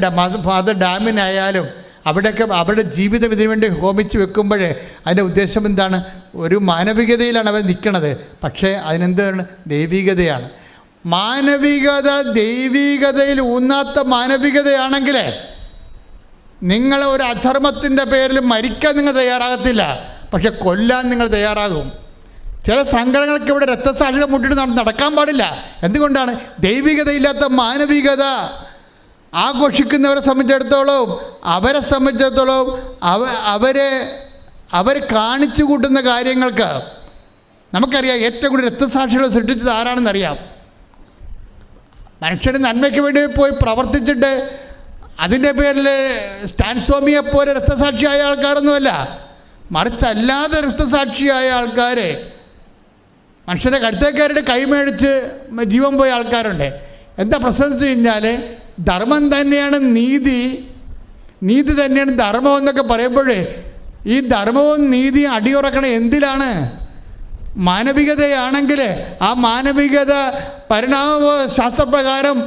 ഫാദർ ഡാമിനായാലും അവിടെയൊക്കെ അവരുടെ ജീവിതം ഇതിനു വേണ്ടി ഹോമിച്ച് വെക്കുമ്പോൾ അതിൻ്റെ ഉദ്ദേശം എന്താണ്? ഒരു മാനവികതയിലാണ് അവർ നിൽക്കുന്നത്. പക്ഷേ അതിനെന്താണ്? ദൈവികതയാണ്. മാനവികത ദൈവികതയിൽ ഊന്നാത്ത മാനവികതയാണെങ്കിൽ നിങ്ങൾ ഒരു അധർമ്മത്തിൻ്റെ പേരിൽ മരിക്കാൻ നിങ്ങൾ തയ്യാറാകത്തില്ല, പക്ഷെ കൊല്ലാൻ നിങ്ങൾ തയ്യാറാകും. ചില സംഘടനകൾക്ക് ഇവിടെ രക്തസാക്ഷികൾ മുട്ടിട്ട് നടക്കാൻ പാടില്ല. എന്തുകൊണ്ടാണ്? ദൈവികതയില്ലാത്ത മാനവികത ആഘോഷിക്കുന്നവരെ സംബന്ധിച്ചിടത്തോളം അവർ കാണിച്ചു കൂട്ടുന്ന കാര്യങ്ങൾക്ക് നമുക്കറിയാം. ഏറ്റവും കൂടുതൽ രക്തസാക്ഷികൾ സൃഷ്ടിച്ചത് ആരാണെന്നറിയാം. മനുഷ്യന് നന്മയ്ക്ക് വേണ്ടി പോയി പ്രവർത്തിച്ചിട്ട് അതിൻ്റെ പേരിൽ സ്റ്റാൻസ്വാമിയെപ്പോലെ രക്തസാക്ഷിയായ ആൾക്കാരൊന്നുമല്ല, മറിച്ച് അല്ലാതെ രക്തസാക്ഷിയായ ആൾക്കാർ, മനുഷ്യൻ്റെ കഴുത്തേക്കാരുടെ കൈമേടിച്ച് ജീവൻ പോയ ആൾക്കാരുണ്ട്. എന്താ പ്രശ്നം എന്ന് വെച്ച് കഴിഞ്ഞാൽ ധർമ്മം തന്നെയാണ് നീതി, നീതി തന്നെയാണ് ധർമ്മം എന്നൊക്കെ പറയുമ്പോൾ ഈ ധർമ്മവും നീതിയും അടിയുറക്കണം എന്തിലാണ്? മാനവികതയാണെങ്കിൽ ആ മാനവികത പരിണാമ ശാസ്ത്രപ്രകാരം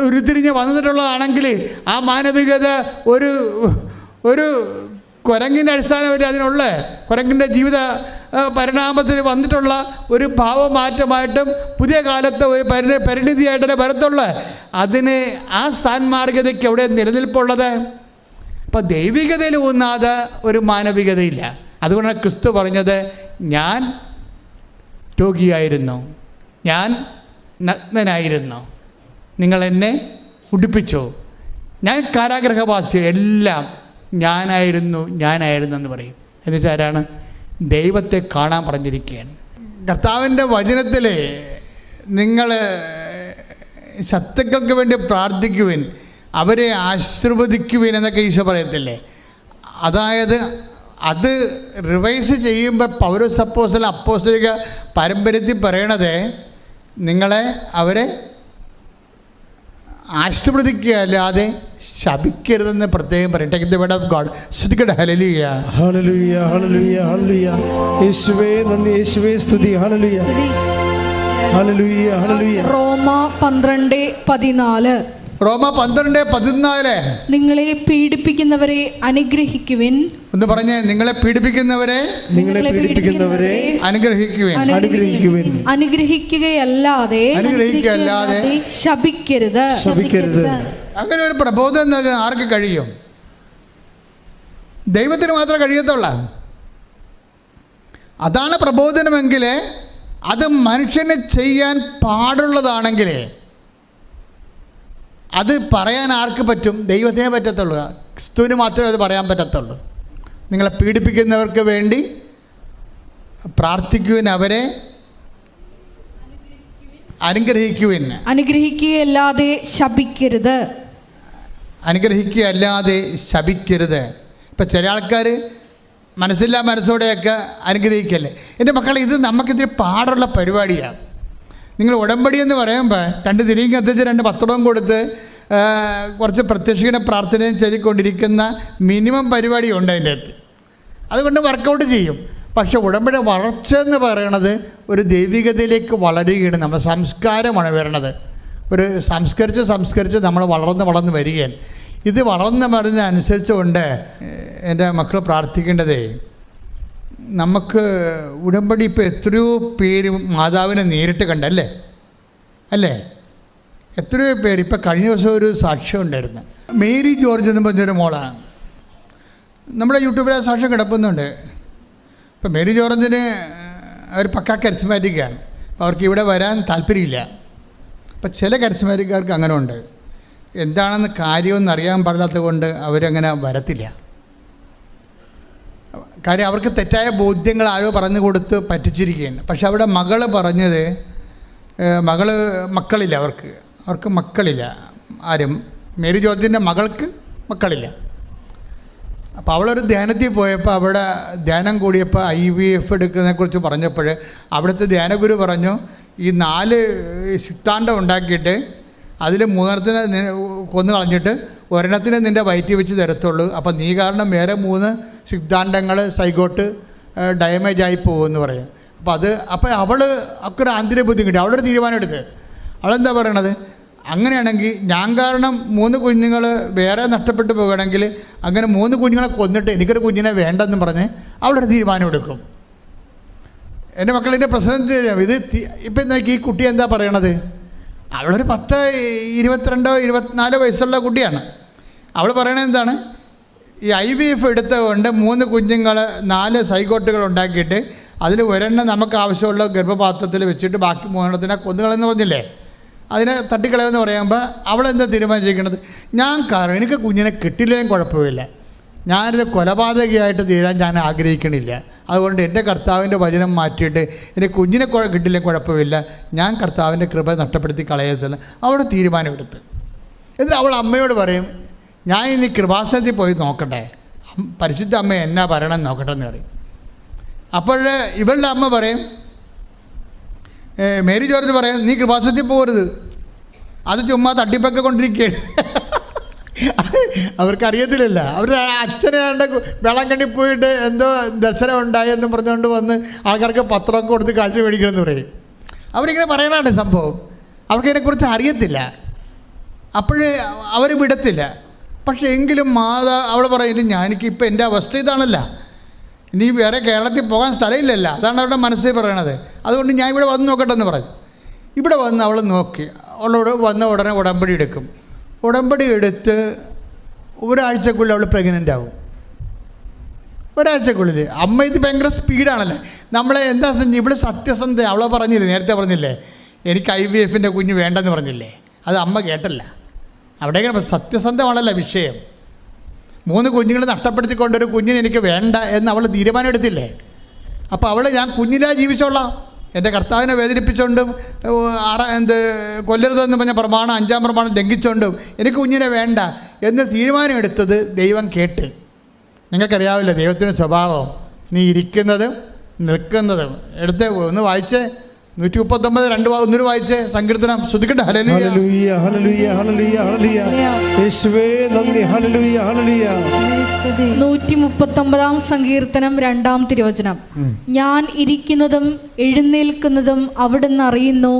ഉരുത്തിരിഞ്ഞ് വന്നിട്ടുള്ളതാണെങ്കിൽ ആ മാനവികത ഒരു കുരങ്ങിൻ്റെ അടിസ്ഥാനത്തിൽ അതിനുള്ള കുരങ്ങിൻ്റെ ജീവിത പരിണാമത്തിൽ വന്നിട്ടുള്ള ഒരു ഭാവമാറ്റമായിട്ടും പുതിയ കാലത്ത് ഒരു പരിണിതിയായിട്ടേ വരത്തുള്ള. അതിന് ആ സാൻമാർഗതയ്ക്ക് എവിടെ നിലനിൽപ്പുള്ളത്? അപ്പോൾ ദൈവികതയിൽ ഊന്നാതെ ഒരു മാനവികതയില്ല. അതുകൊണ്ടാണ് ക്രിസ്തു പറഞ്ഞത്, ഞാൻ രോഗിയായിരുന്നു, ഞാൻ നഗ്നനായിരുന്നു, നിങ്ങളെന്നെ ഉടുപ്പിച്ചു, ഞാൻ കാരാഗ്രഹവാസി, എല്ലാം ഞാനായിരുന്നു എന്ന് പറയും. എന്നിട്ട് ആരാണ്? ദൈവത്തെ കാണാൻ പറഞ്ഞിരിക്കുകയാണ്. കർത്താവിൻ്റെ വചനത്തിൽ നിങ്ങൾ ശത്രുക്കൾക്ക് വേണ്ടി പ്രാർത്ഥിക്കുവിൻ, അവരെ ആശീർവദിക്കുവിൻ എന്നൊക്കെ ഈശോ പറയത്തില്ലേ? അതായത് അത് റിവൈസ് ചെയ്യുമ്പോൾ പൗലോസ് അപ്പോസ്തലൻ അപ്പോസ്തലിക പാരമ്പര്യത്തിൽ പറയണത് നിങ്ങളെ അവരെ ആശീർവദിക്കുക അല്ലാതെ ശപിക്കരുതെന്ന് പ്രത്യേകം പറയും. Take the word of God. ശ്രദ്ധിക്കട്ടെ. ഹല്ലേലൂയ, ഹല്ലേലൂയ, ഹല്ലേലൂയ, ഹല്ലേലൂയ. യേശുവേ നന്ദി, യേശുവേ സ്തുതി. ഹല്ലേലൂയ, ഹല്ലേലൂയ, ഹല്ലേലൂയ. റോമ 12:14. റോമ 12:14. നിങ്ങളെ പീഡിപ്പിക്കുന്നവരെ അനുഗ്രഹിക്കുവിൻ. എന്ന് പറഞ്ഞേ, നിങ്ങളെ പീഡിപ്പിക്കുന്നവരെ അനുഗ്രഹിക്കുവിൻ. അനുഗ്രഹിക്കുവിൻ. അനുഗ്രഹിക്കുകയല്ലാതെ ശപിക്കരുത്. അങ്ങനെ ഒരു പ്രബോധനം നൽകാൻ ആർക്ക് കഴിയും? ദൈവത്തിന് മാത്രമേ കഴിയത്തുള്ളൂ. അതാണ് പ്രബോധനമെങ്കിൽ അത് മനുഷ്യന് ചെയ്യാൻ പാടുള്ളതാണെങ്കിൽ അത് പറയാൻ ആർക്ക് പറ്റും? ദൈവത്തിനേ പറ്റത്തുള്ളൂ. ക്രിസ്തുവിന് മാത്രമേ അത് പറയാൻ പറ്റത്തുള്ളൂ. നിങ്ങളെ പീഡിപ്പിക്കുന്നവർക്ക് വേണ്ടി പ്രാർത്ഥിക്കുവിൻ, അവരെ അനുഗ്രഹിക്കുവിൻ. അനുഗ്രഹിക്കുകയല്ലാതെ ശപിക്കരുത്. അനുഗ്രഹിക്കുകയല്ലാതെ ശപിക്കരുത്. ഇപ്പം ചില ആൾക്കാർ മനസ്സില്ലാ മനസ്സോടെയൊക്കെ അനുഗ്രഹിക്കല്ലേ. എൻ്റെ മക്കളെ, ഇത് നമുക്കിതിന് പാടുള്ള പരിപാടിയാണ്. നിങ്ങൾ ഉടമ്പടി എന്ന് പറയുമ്പോൾ 2 തിരിയും കത്തിച്ച് 2 പത്രവും കൊടുത്ത് കുറച്ച് പ്രത്യക്ഷീണ പ്രാർത്ഥനയും ചെയ്തുകൊണ്ടിരിക്കുന്ന മിനിമം പരിപാടി ഉണ്ട് അതിൻ്റെ അകത്ത്. അതുകൊണ്ട് വർക്കൗട്ട് ചെയ്യും. പക്ഷേ ഉടമ്പടി വളർച്ച എന്ന് പറയണത് ഒരു ദൈവികതയിലേക്ക് വളരുകയാണ്. നമ്മുടെ സംസ്കാരമാണ് വരണത്. ഒരു സംസ്കരിച്ച് നമ്മൾ വളർന്ന് വരികയാണ്. ഇത് വളർന്ന് മറിഞ്ഞ അനുസരിച്ചുകൊണ്ട് എൻ്റെ മക്കൾ പ്രാർത്ഥിക്കേണ്ടതേ, നമുക്ക് ഉടമ്പടി ഇപ്പോൾ എത്രയോ പേര് മാതാവിനെ നേരിട്ട് കണ്ടല്ലേ അല്ലേ? എത്രയോ പേര്. ഇപ്പം കഴിഞ്ഞ ദിവസം ഒരു സാക്ഷ്യം ഉണ്ടായിരുന്നു. മേരി ജോർജ് എന്ന് പറഞ്ഞൊരു മോളാണ്. നമ്മുടെ യൂട്യൂബിൽ ആ സാക്ഷ്യം കിടപ്പുന്നുണ്ട്. ഇപ്പം മേരി ജോർജിന് അവർ പക്കാ കരിസ്മാറ്റിക്കാണ്. അവർക്ക് ഇവിടെ വരാൻ താല്പര്യമില്ല. അപ്പം ചില കരിസ്മാറ്റിക്കാർക്ക് അങ്ങനെ ഉണ്ട്. എന്താണെന്ന് കാര്യമൊന്നും അറിയാൻ പാടില്ലാത്തത് കൊണ്ട് അവരങ്ങനെ വരത്തില്ല. കാര്യം അവർക്ക് തെറ്റായ ബോധ്യങ്ങൾ ആരോ പറഞ്ഞു കൊടുത്ത് പറ്റിച്ചിരിക്കുകയാണ്. പക്ഷെ അവിടെ മകള് പറഞ്ഞത്, മക്കളില്ല, അവർക്ക് മക്കളില്ല. ആരും മേരി ജോർജിൻ്റെ മകൾക്ക് മക്കളില്ല. അപ്പോൾ അവളൊരു ധ്യാനത്തിൽ പോയപ്പോൾ അവിടെ ധ്യാനം കൂടിയപ്പോൾ IVF എടുക്കുന്നതിനെക്കുറിച്ച് പറഞ്ഞപ്പോൾ അവിടുത്തെ ധ്യാനഗുരു പറഞ്ഞു, ഈ 4 സിദ്ധാന്തം ഉണ്ടാക്കിയിട്ട് അതിൽ 3 കൊന്നു കളഞ്ഞിട്ട് 1 നിൻ്റെ വയറ്റിൽ വെച്ച് തരത്തുള്ളൂ. അപ്പം നീ കാരണം വേറെ 3 സിദ്ധാന്തങ്ങൾ സൈഗോട്ട് ഡാമേജ് ആയി പോകുമെന്ന് പറയും. അപ്പോൾ അവൾ ഒക്കെ ഒരു ആന്തരിക ബുദ്ധി കിട്ടി. അവളൊരു തീരുമാനം എടുത്ത്. അവളെന്താ പറയണത്? അങ്ങനെയാണെങ്കിൽ ഞാൻ കാരണം 3 കുഞ്ഞുങ്ങൾ വേറെ നഷ്ടപ്പെട്ടു പോകുകയാണെങ്കിൽ അങ്ങനെ 3 കുഞ്ഞുങ്ങളെ കൊന്നിട്ട് എനിക്കൊരു കുഞ്ഞിനെ വേണ്ടെന്ന് പറഞ്ഞ് അവളൊരു തീരുമാനം എടുക്കും. എൻ്റെ മക്കളിൻ്റെ പ്രശ്നം ഇത് ഇപ്പം നോക്കി, ഈ കുട്ടി എന്താ പറയണത്? അവളൊരു 10, 22, 24 വയസ്സുള്ള കുട്ടിയാണ്. അവൾ പറയണത് എന്താണ്? ഈ IVF എടുത്തുകൊണ്ട് 3 കുഞ്ഞുങ്ങൾ 4 സൈഗോട്ടുകൾ ഉണ്ടാക്കിയിട്ട് അതിൽ 1 നമുക്ക് ആവശ്യമുള്ള ഗർഭപാത്രത്തിൽ വെച്ചിട്ട് ബാക്കി 3 കൊന്നുകളെന്ന് പറഞ്ഞില്ലേ, അതിനെ തട്ടിക്കളയെന്ന് പറയുമ്പോൾ അവളെന്താ തീരുമാനിച്ചിരിക്കുന്നത്? ഞാൻ കാരണം എനിക്ക് കുഞ്ഞിനെ കിട്ടില്ലെങ്കിലും കുഴപ്പമില്ല, ഞാനൊരു കൊലപാതകയായിട്ട് തീരാൻ ഞാൻ ആഗ്രഹിക്കണില്ല. അതുകൊണ്ട് എൻ്റെ കർത്താവിൻ്റെ വചനം മാറ്റിയിട്ട് എനിക്ക് കുഞ്ഞിനെ കിട്ടില്ലെങ്കിൽ കുഴപ്പമില്ല, ഞാൻ കർത്താവിൻ്റെ കൃപ നഷ്ടപ്പെടുത്തി കളയത്തില്ല. അവളുടെ തീരുമാനമെടുത്ത്. എന്നിട്ട് അവൾ അമ്മയോട് പറയും, ഞാൻ ഇനി കൃപാസനത്തിൽ പോയി നോക്കട്ടെ, പരിശുദ്ധ അമ്മ എന്നാ പറയണം നോക്കട്ടെ എന്ന് പറയും. അപ്പോൾ ഇവളുടെ അമ്മ പറയും, മേരി ജോർജ് പറയും, നീ കൃപാസനത്തിൽ പോകരുത്, അത് ചുമ്മാ തട്ടിപ്പൊക്കെ കൊണ്ടിരിക്കുകയാണ്. അവർക്കറിയത്തില്ലല്ല. അവരുടെ അച്ഛനെ വെള്ളം കണ്ടി പോയിട്ട് എന്തോ ദർശനം ഉണ്ടായെന്നും പറഞ്ഞുകൊണ്ട് വന്ന് ആൾക്കാർക്ക് പത്രമൊക്കെ കൊടുത്ത് കാശ് മേടിക്കണമെന്ന് പറയും. അവരിങ്ങനെ പറയണതാണ് സംഭവം. അവർക്കതിനെക്കുറിച്ച് അറിയത്തില്ല. അപ്പോഴേ അവർ വിടത്തില്ല. പക്ഷേ എങ്കിലും അവൾ പറയും, എനിക്കിപ്പോൾ എൻ്റെ അവസ്ഥ ഇതാണല്ല, ഇനി വേറെ കേരളത്തിൽ പോകാൻ സ്ഥലമില്ലല്ലോ, അതാണ് അവരുടെ മനസ്സിൽ പറയണത്. അതുകൊണ്ട് ഞാൻ ഇവിടെ വന്ന് നോക്കട്ടെ എന്ന് പറഞ്ഞു. ഇവിടെ വന്ന് അവൾ നോക്കി. അവളോട് വന്ന ഉടനെ ഉടമ്പടി എടുക്കും. ഉടമ്പടി എടുത്ത് ഒരാഴ്ചക്കുള്ളിൽ അവൾ പ്രഗ്നൻ്റ് ആവും. ഒരാഴ്ചക്കുള്ളിൽ. അമ്മ ഇത് ഭയങ്കര സ്പീഡാണല്ലേ. നമ്മളെ എന്താ ഇവിടെ സത്യസന്ധ അവളെ പറഞ്ഞില്ലേ, നേരത്തെ പറഞ്ഞില്ലേ എനിക്ക് IVFൻ്റെ കുഞ്ഞ് വേണ്ടെന്ന് പറഞ്ഞില്ലേ, അത് അമ്മ കേട്ടല്ല. അവിടെയൊക്കെ സത്യസന്ധമാണല്ലോ വിഷയം. 3 കുഞ്ഞുങ്ങൾ നഷ്ടപ്പെടുത്തിക്കൊണ്ടൊരു കുഞ്ഞിന് എനിക്ക് വേണ്ട എന്ന് അവൾ തീരുമാനം എടുത്തില്ലേ. അപ്പോൾ അവൾ ഞാൻ കുഞ്ഞിലാ ജീവിച്ചോളാം എൻ്റെ കർത്താവിനെ വേദനിപ്പിച്ചുകൊണ്ടും കൊല്ലരുതെന്ന് പറഞ്ഞ പ്രമാണം 5-ാം പ്രമാണം ലംഘിച്ചുകൊണ്ടും എനിക്ക് കുഞ്ഞിനെ വേണ്ട എന്ന് തീരുമാനം എടുത്തത് ദൈവം കേട്ട്. നിങ്ങൾക്കറിയാവില്ല ദൈവത്തിൻ്റെ സ്വഭാവം. നീ ഇരിക്കുന്നതും നിൽക്കുന്നതും എടുത്ത് ഒന്ന് വായിച്ചേ. 139 ഒന്നൂര് വായിച്ചേ. സങ്കീർത്തനം. ശ്രദ്ധിക്കട്ടെ. ഹല്ലേലൂയ ഹല്ലേലൂയ ഹല്ലേലൂയ ഹല്ലേലൂയ യേശുവേ നന്ദി. ഹല്ലേലൂയ ഹല്ലേലൂയ. 139 സങ്കീർത്തനം 2-ാം തിരുവചനം. ഞാൻ ഇരിക്കുന്നതും എഴുന്നേൽക്കുന്നതും അവിടുന്ന് അറിയുന്നു,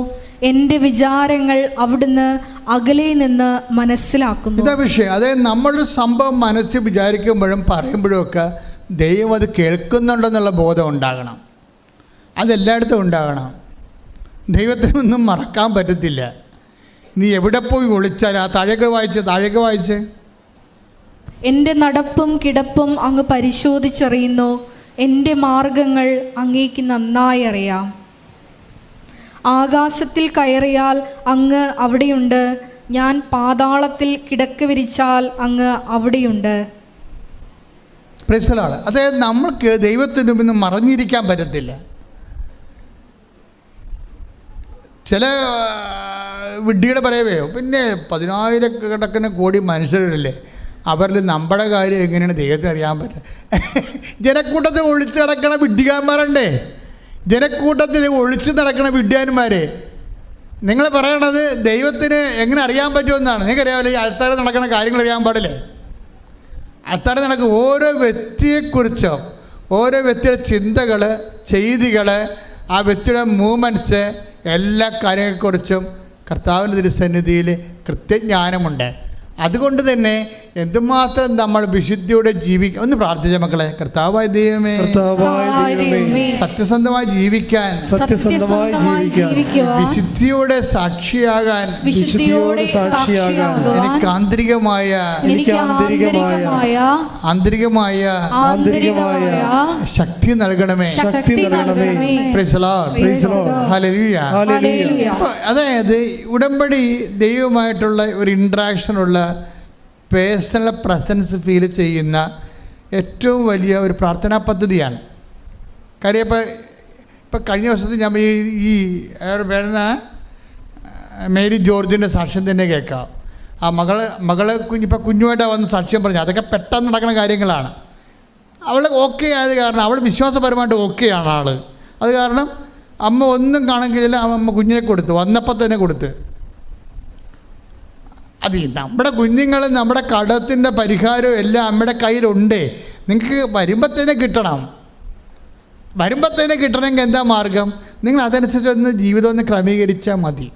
എൻ്റെ വിചാരങ്ങൾ അവിടുന്ന് അകലെ നിന്ന് മനസ്സിലാക്കുന്നു. ഇതാ വിഷയം. അതായത് നമ്മളൊരു സംഭവം മനസ്സിൽ വിചാരിക്കുമ്പോഴും പറയുമ്പോഴും ഒക്കെ ദൈവം അത് കേൾക്കുന്നുണ്ടെന്നുള്ള ബോധം ഉണ്ടാകണം. അതെല്ലായിടത്തും ഉണ്ടാകണം. ദൈവത്തിനൊന്നും മറക്കാൻ പറ്റത്തില്ല. നീ എവിടെ പോയി ഒളിച്ചാൽ ആ താഴേക്ക് വായിച്ച് എൻ്റെ നടപ്പും കിടപ്പും അങ്ങ് പരിശോധിച്ചറിയുന്നു, എൻ്റെ മാർഗങ്ങൾ അങ്ങേക്ക് നന്നായി അറിയാം. ആകാശത്തിൽ കയറിയാൽ അങ്ങ് അവിടെയുണ്ട്, ഞാൻ പാതാളത്തിൽ കിടക്ക വിരിച്ചാൽ അങ്ങ് അവിടെയുണ്ട്. പ്രൈസലാണ്. അതായത് നമ്മൾക്ക് ദൈവത്തിന് മുമ്പിൽ നിന്ന് മറഞ്ഞിരിക്കാൻ പറ്റത്തില്ല. ചില വിഡ്ഢിയുടെ പറയവയോ പിന്നെ 10,000 കോടി മനുഷ്യരല്ലേ, അവരിൽ നമ്മുടെ കാര്യം എങ്ങനെയാണ് ദൈവത്തിന് അറിയാൻ പറ്റുക? ജനക്കൂട്ടത്തിൽ ഒളിച്ച് നടക്കണ വിഡ്ഢികാന്മാരുണ്ടേ. ജനക്കൂട്ടത്തിൽ ഒളിച്ച് നടക്കണ വിഡ്ഢിയാന്മാർ. നിങ്ങൾ പറയണത് ദൈവത്തിന് എങ്ങനെ അറിയാൻ പറ്റുമെന്നാണ്. നിങ്ങൾക്കറിയാമല്ലോ ഈ ആൾക്കാർ നടക്കുന്ന കാര്യങ്ങൾ അറിയാൻ പാടില്ലേ? ആൾക്കാർ നടക്കും ഓരോ വ്യക്തിയെക്കുറിച്ചോ ഓരോ വ്യക്തിയുടെ ചിന്തകൾ, ചെയ്തികൾ, ആ വ്യക്തിയുടെ മൂവ്മെൻറ്റ്സ്, എല്ലാ കാര്യങ്ങളെക്കുറിച്ചും കർത്താവിൻ്റെ തിരുസന്നിധിയിൽ കൃത്യജ്ഞാനമുണ്ട്. അതുകൊണ്ട് തന്നെ എന്തുമാത്രം നമ്മൾ വിശുദ്ധിയോടെ ജീവിക്കും. ഒന്ന് പ്രാർത്ഥിച്ച മക്കളെ. കർത്താവായ ദൈവമേ, സത്യസന്ധമായി ജീവിക്കാൻ, വിശുദ്ധിയോടെ സാക്ഷിയാകാൻ എനിക്ക് ആന്തരികമായ ശക്തി നൽകണമേ. Praise the Lord. ഹല്ലേലൂയ. അതായത് ഉടമ്പടി ദൈവമായിട്ടുള്ള ഒരു ഇൻട്രാക്ഷനുള്ള പേഴ്സണൽ പ്രസൻസ് ഫീൽ ചെയ്യുന്ന ഏറ്റവും വലിയ ഒരു പ്രാർത്ഥനാ പദ്ധതിയാണ്. കാര്യം ഇപ്പം കഴിഞ്ഞ വർഷത്തിൽ ഞാൻ ഈ വരുന്ന മേരി ജോർജിൻ്റെ സാക്ഷ്യം തന്നെ കേൾക്കാം. ആ മകള് കുഞ്ഞുമായിട്ടാണ് വന്ന് സാക്ഷ്യം പറഞ്ഞു. അതൊക്കെ പെട്ടെന്ന് നടക്കുന്ന കാര്യങ്ങളാണ്. അവൾ ഓക്കെ ആയത് കാരണം, അവൾ വിശ്വാസപരമായിട്ട് ഓക്കെയാണ് ആൾ. അത് കാരണം അമ്മ ഒന്നും കാണിക്കില്ല, അമ്മ കുഞ്ഞിനെ കൊടുത്തു, വന്നപ്പോൾ തന്നെ കൊടുത്ത്. അത് നമ്മുടെ കുഞ്ഞുങ്ങളും നമ്മുടെ കടത്തിൻ്റെ പരിഹാരവും എല്ലാം അമ്മയുടെ കയ്യിലുണ്ട്. നിങ്ങൾക്ക് വരുമ്പോൾ തന്നെ കിട്ടണം. വരുമ്പോൾ തന്നെ കിട്ടണമെങ്കിൽ എന്താ മാർഗം? നിങ്ങൾ അതനുസരിച്ചൊന്ന് ജീവിതം ഒന്ന് ക്രമീകരിച്ചാൽ മതി.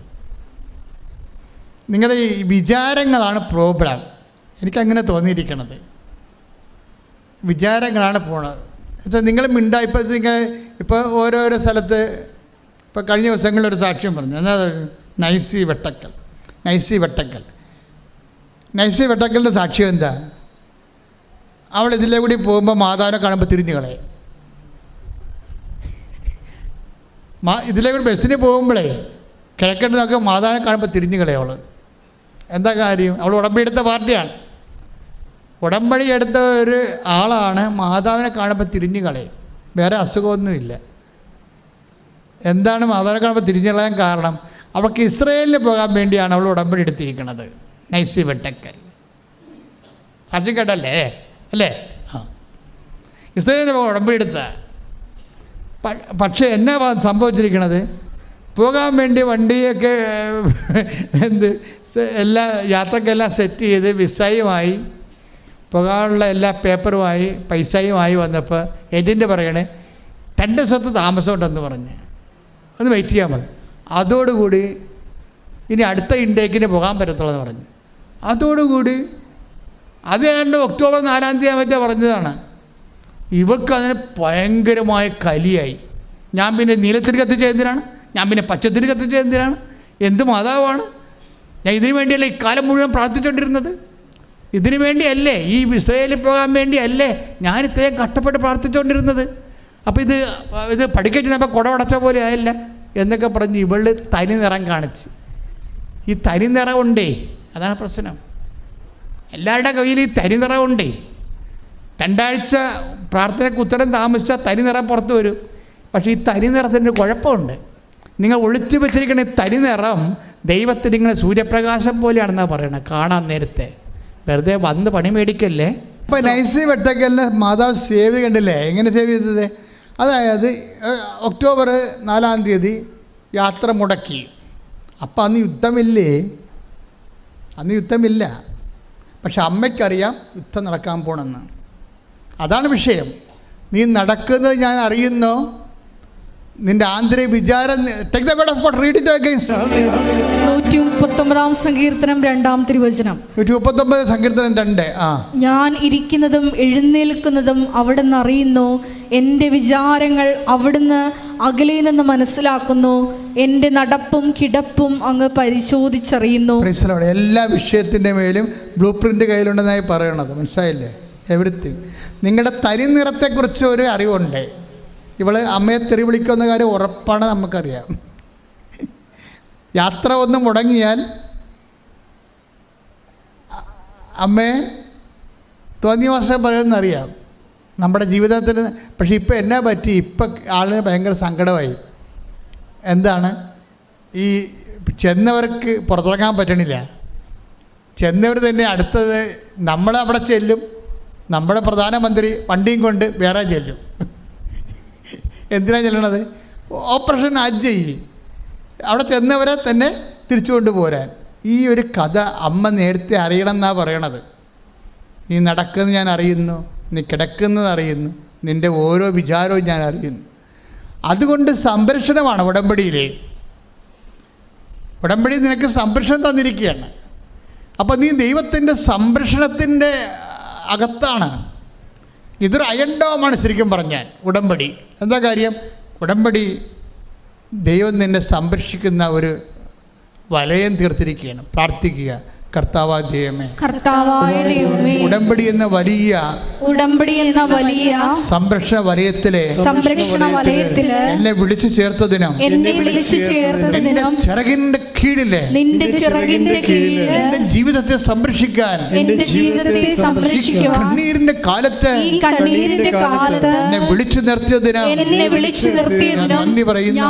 നിങ്ങളുടെ ഈ വിചാരങ്ങളാണ് പ്രോബ്ലം. എനിക്കങ്ങനെ തോന്നിയിരിക്കണത്. വിചാരങ്ങളാണ് പോണത്. എന്നുവെച്ചാൽ നിങ്ങൾ ഇപ്പോൾ ഓരോരോ സ്ഥലത്ത് ഇപ്പോൾ കഴിഞ്ഞ ദിവസങ്ങളിലൊരു സാക്ഷ്യം പറഞ്ഞു. എന്നാൽ നൈസി വെട്ടക്കലിൻ്റെ സാക്ഷ്യം എന്താ? അവൾ ഇതിലെ കൂടി പോകുമ്പോൾ മാതാവിനെ കാണുമ്പോൾ തിരിഞ്ഞു കളയും. ഇതിലെ കൂടി ബസ്സിന് പോകുമ്പോഴേ കിഴക്കട്ട് നോക്കുക, മാതാവിനെ കാണുമ്പോൾ തിരിഞ്ഞു കളയും. അവൾ എന്താ കാര്യം? അവൾ ഉടമ്പടി എടുത്ത പാർട്ടിയാണ്. ഉടമ്പടി എടുത്ത ഒരു ആളാണ്. മാതാവിനെ കാണുമ്പോൾ തിരിഞ്ഞു കളയും. വേറെ അസുഖമൊന്നുമില്ല. എന്താണ് മാതാവിനെ കാണുമ്പോൾ തിരിഞ്ഞു കളയാൻ കാരണം? അവൾക്ക് ഇസ്രയേലിൽ പോകാൻ വേണ്ടിയാണ് അവൾ ഉടമ്പടി എടുത്തിരിക്കുന്നത്. നൈസി വെട്ടക്കൽ സാക്ഷ്യം കേട്ടല്ലേ അല്ലേ? ആ, ഇസ്രയേലിൽ ഉടമ്പടി എടുത്ത. പക്ഷേ എന്നാ സംഭവിച്ചിരിക്കണത്? പോകാൻ വേണ്ടി വണ്ടിയൊക്കെ എല്ലാ യാത്രക്കെല്ലാം സെറ്റ് ചെയ്ത് വിസയുമായി പോകാനുള്ള എല്ലാ പേപ്പറുമായി പൈസയുമായി വന്നപ്പോൾ ഏജൻറ്റ് പറയണേ 2 ദിവസത്തെ താമസമുണ്ടെന്ന് പറഞ്ഞ് ഒന്ന് വെയിറ്റ് ചെയ്യാൻ മതി. അതോടുകൂടി ഇനി അടുത്ത ഇൻടേക്കിന് പോകാൻ പറ്റത്തുള്ളൂ എന്ന് പറഞ്ഞു. അതോടുകൂടി അത് ഏതാണ്ട് ഒക്ടോബർ 4-ാം തീയതി മറ്റേ പറഞ്ഞതാണ്. ഇവൾക്കതിന് ഭയങ്കരമായ കലിയായി. ഞാൻ പിന്നെ നീലത്തിരി കത്തിച്ച എന്തിനാണ്? ഞാൻ പിന്നെ പച്ചത്തിരി കത്തിച്ച എന്തിനാണ്? എന്ത് മാതാവാണ് ഞാൻ? ഇതിനു വേണ്ടിയല്ലേ ഇക്കാലം മുഴുവൻ പ്രാർത്ഥിച്ചുകൊണ്ടിരുന്നത്? ഇതിനു വേണ്ടിയല്ലേ, ഈ ഇസ്രയേലിൽ പോകാൻ വേണ്ടിയല്ലേ ഞാൻ ഇത്രയും കഷ്ടപ്പെട്ട് പ്രാർത്ഥിച്ചുകൊണ്ടിരുന്നത്? അപ്പോൾ ഇത് പഠിക്കാൻ ചെന്നപ്പോൾ കുടവടച്ച പോലെ ആയല്ല എന്നൊക്കെ പറഞ്ഞ് ഇവള് തനി നിറം കാണിച്ച്. ഈ തനി നിറമുണ്ടേ, അതാണ് പ്രശ്നം. എല്ലാവരുടെ കയ്യിൽ ഈ തനി നിറമുണ്ടേ. 2 ആഴ്ച പ്രാർത്ഥനയ്ക്ക് ഉത്തരം താമസിച്ചാൽ തനി നിറം പുറത്ത് വരും. പക്ഷേ ഈ തനി നിറത്തിൻ്റെ കുഴപ്പമുണ്ട്. നിങ്ങൾ ഒളിച്ചു വെച്ചിരിക്കുന്ന തനി നിറം ദൈവത്തിന് ഇങ്ങനെ സൂര്യപ്രകാശം പോലെയാണെന്നാണ് പറയണത്. കാണാൻ നേരത്തെ വെറുതെ വന്ന് പണി മേടിക്കല്ലേ. ഇപ്പോൾ നൈസി വെട്ടക്കലിന് മാതാവ് സേവ് കണ്ടില്ലേ, എങ്ങനെ സേവ് ചെയ്തത്? അതായത് ഒക്ടോബർ 4-ാം തീയതി യാത്ര മുടക്കി. അപ്പം അന്ന് യുദ്ധമില്ലേ? അന്ന് യുദ്ധമില്ല. പക്ഷെ അമ്മയ്ക്കറിയാം യുദ്ധം നടക്കാൻ പോണെന്ന്. അതാണ് വിഷയം. നീ നടക്കുന്നത് ഞാൻ അറിയുന്നു. നിന്റെ ആന്തരിക വിചാരം. Take the word of God, read it again. 139 സങ്കീർത്തനം 2-ാം തിരുവചനം. 139 സങ്കീർത്തനം 2. ഞാൻ ഇരിക്കുന്നതും എഴുന്നേൽക്കുന്നതും അവിടുന്ന് അറിയുന്നു. എൻ്റെ വിചാരങ്ങൾ അവിടുന്ന് അകലെ നിന്ന് മനസ്സിലാക്കുന്നു. എൻ്റെ നടപ്പും കിടപ്പും അങ്ങ് പരിശോധിച്ചറിയുന്നു. എല്ലാ വിഷയത്തിൻ്റെ മേലും ബ്ലൂ പ്രിൻ്റ് കയ്യിലുണ്ടെന്നായി പറയണത്. മനസ്സിലായില്ലേ? എവരിത്തിങ്. നിങ്ങളുടെ തനി നിറത്തെക്കുറിച്ച് ഒരു അറിവുണ്ട്. ഇവള് അമ്മയെ തെറി വിളിക്കുന്ന കാര്യം ഉറപ്പാണ്, നമുക്കറിയാം. യാത്ര ഒന്ന് മുടങ്ങിയാൽ അമ്മയെ തോന്നിയ മാസം പറയുമെന്നറിയാം നമ്മുടെ ജീവിതത്തിന്. പക്ഷെ ഇപ്പം എന്നാ പറ്റി? ഇപ്പം ആളിന് ഭയങ്കര സങ്കടമായി. എന്താണ്? ഈ ചെന്നവർക്ക് പുറത്തിറങ്ങാൻ പറ്റണില്ല. ചെന്നവർ തന്നെ അടുത്തത് നമ്മളവിടെ ചെല്ലും. നമ്മുടെ പ്രധാനമന്ത്രി വണ്ടിയും കൊണ്ട് വേറെ ചെല്ലും. എന്തിനാണ് ചെല്ലണത്? ഓപ്പറേഷൻ ഹജ്ജ് അവിടെ ചെന്നവരെ തന്നെ തിരിച്ചു കൊണ്ടുപോരാൻ. ഈ ഒരു കഥ അമ്മ നേരത്തെ അറിയണം എന്നാണ് പറയണത്. നീ നടക്കുന്നത് ഞാൻ അറിയുന്നു, നീ കിടക്കുന്നത് അറിയുന്നു, നിൻ്റെ ഓരോ വിചാരവും ഞാൻ അറിയുന്നു. അതുകൊണ്ട് സംരക്ഷണമാണ് ഉടമ്പടിയിലെ. ഉടമ്പടി നിനക്ക് സംരക്ഷണം തന്നിരിക്കുകയാണ്. അപ്പോൾ നീ ദൈവത്തിൻ്റെ സംരക്ഷണത്തിൻ്റെ അകത്താണ്. ഇതൊരു അയൺ ഡോമാണ് ശരിക്കും പറഞ്ഞാൽ ഉടമ്പടി. എന്താ കാര്യം? ഉടമ്പടി ദൈവം നിന്നെ സംരക്ഷിക്കുന്ന ഒരു വലയം തീർത്തിരിക്കുകയാണ്. പ്രാർത്ഥിക്കുക, കർത്താവായ ദൈവമേ, ഉടമ്പടി എന്ന വലിയ സംരക്ഷണ വലയത്തിലെ എന്നെ വിളിച്ചു ചേർത്തതിനും ചിറകിന്റെ കീഴിലെ എന്റെ ജീവിതത്തെ സംരക്ഷിക്കാൻ കണ്ണീരിന്റെ കാലത്ത് എന്നെ വിളിച്ചു നിർത്തിയതിനും നന്ദി പറയുന്നു.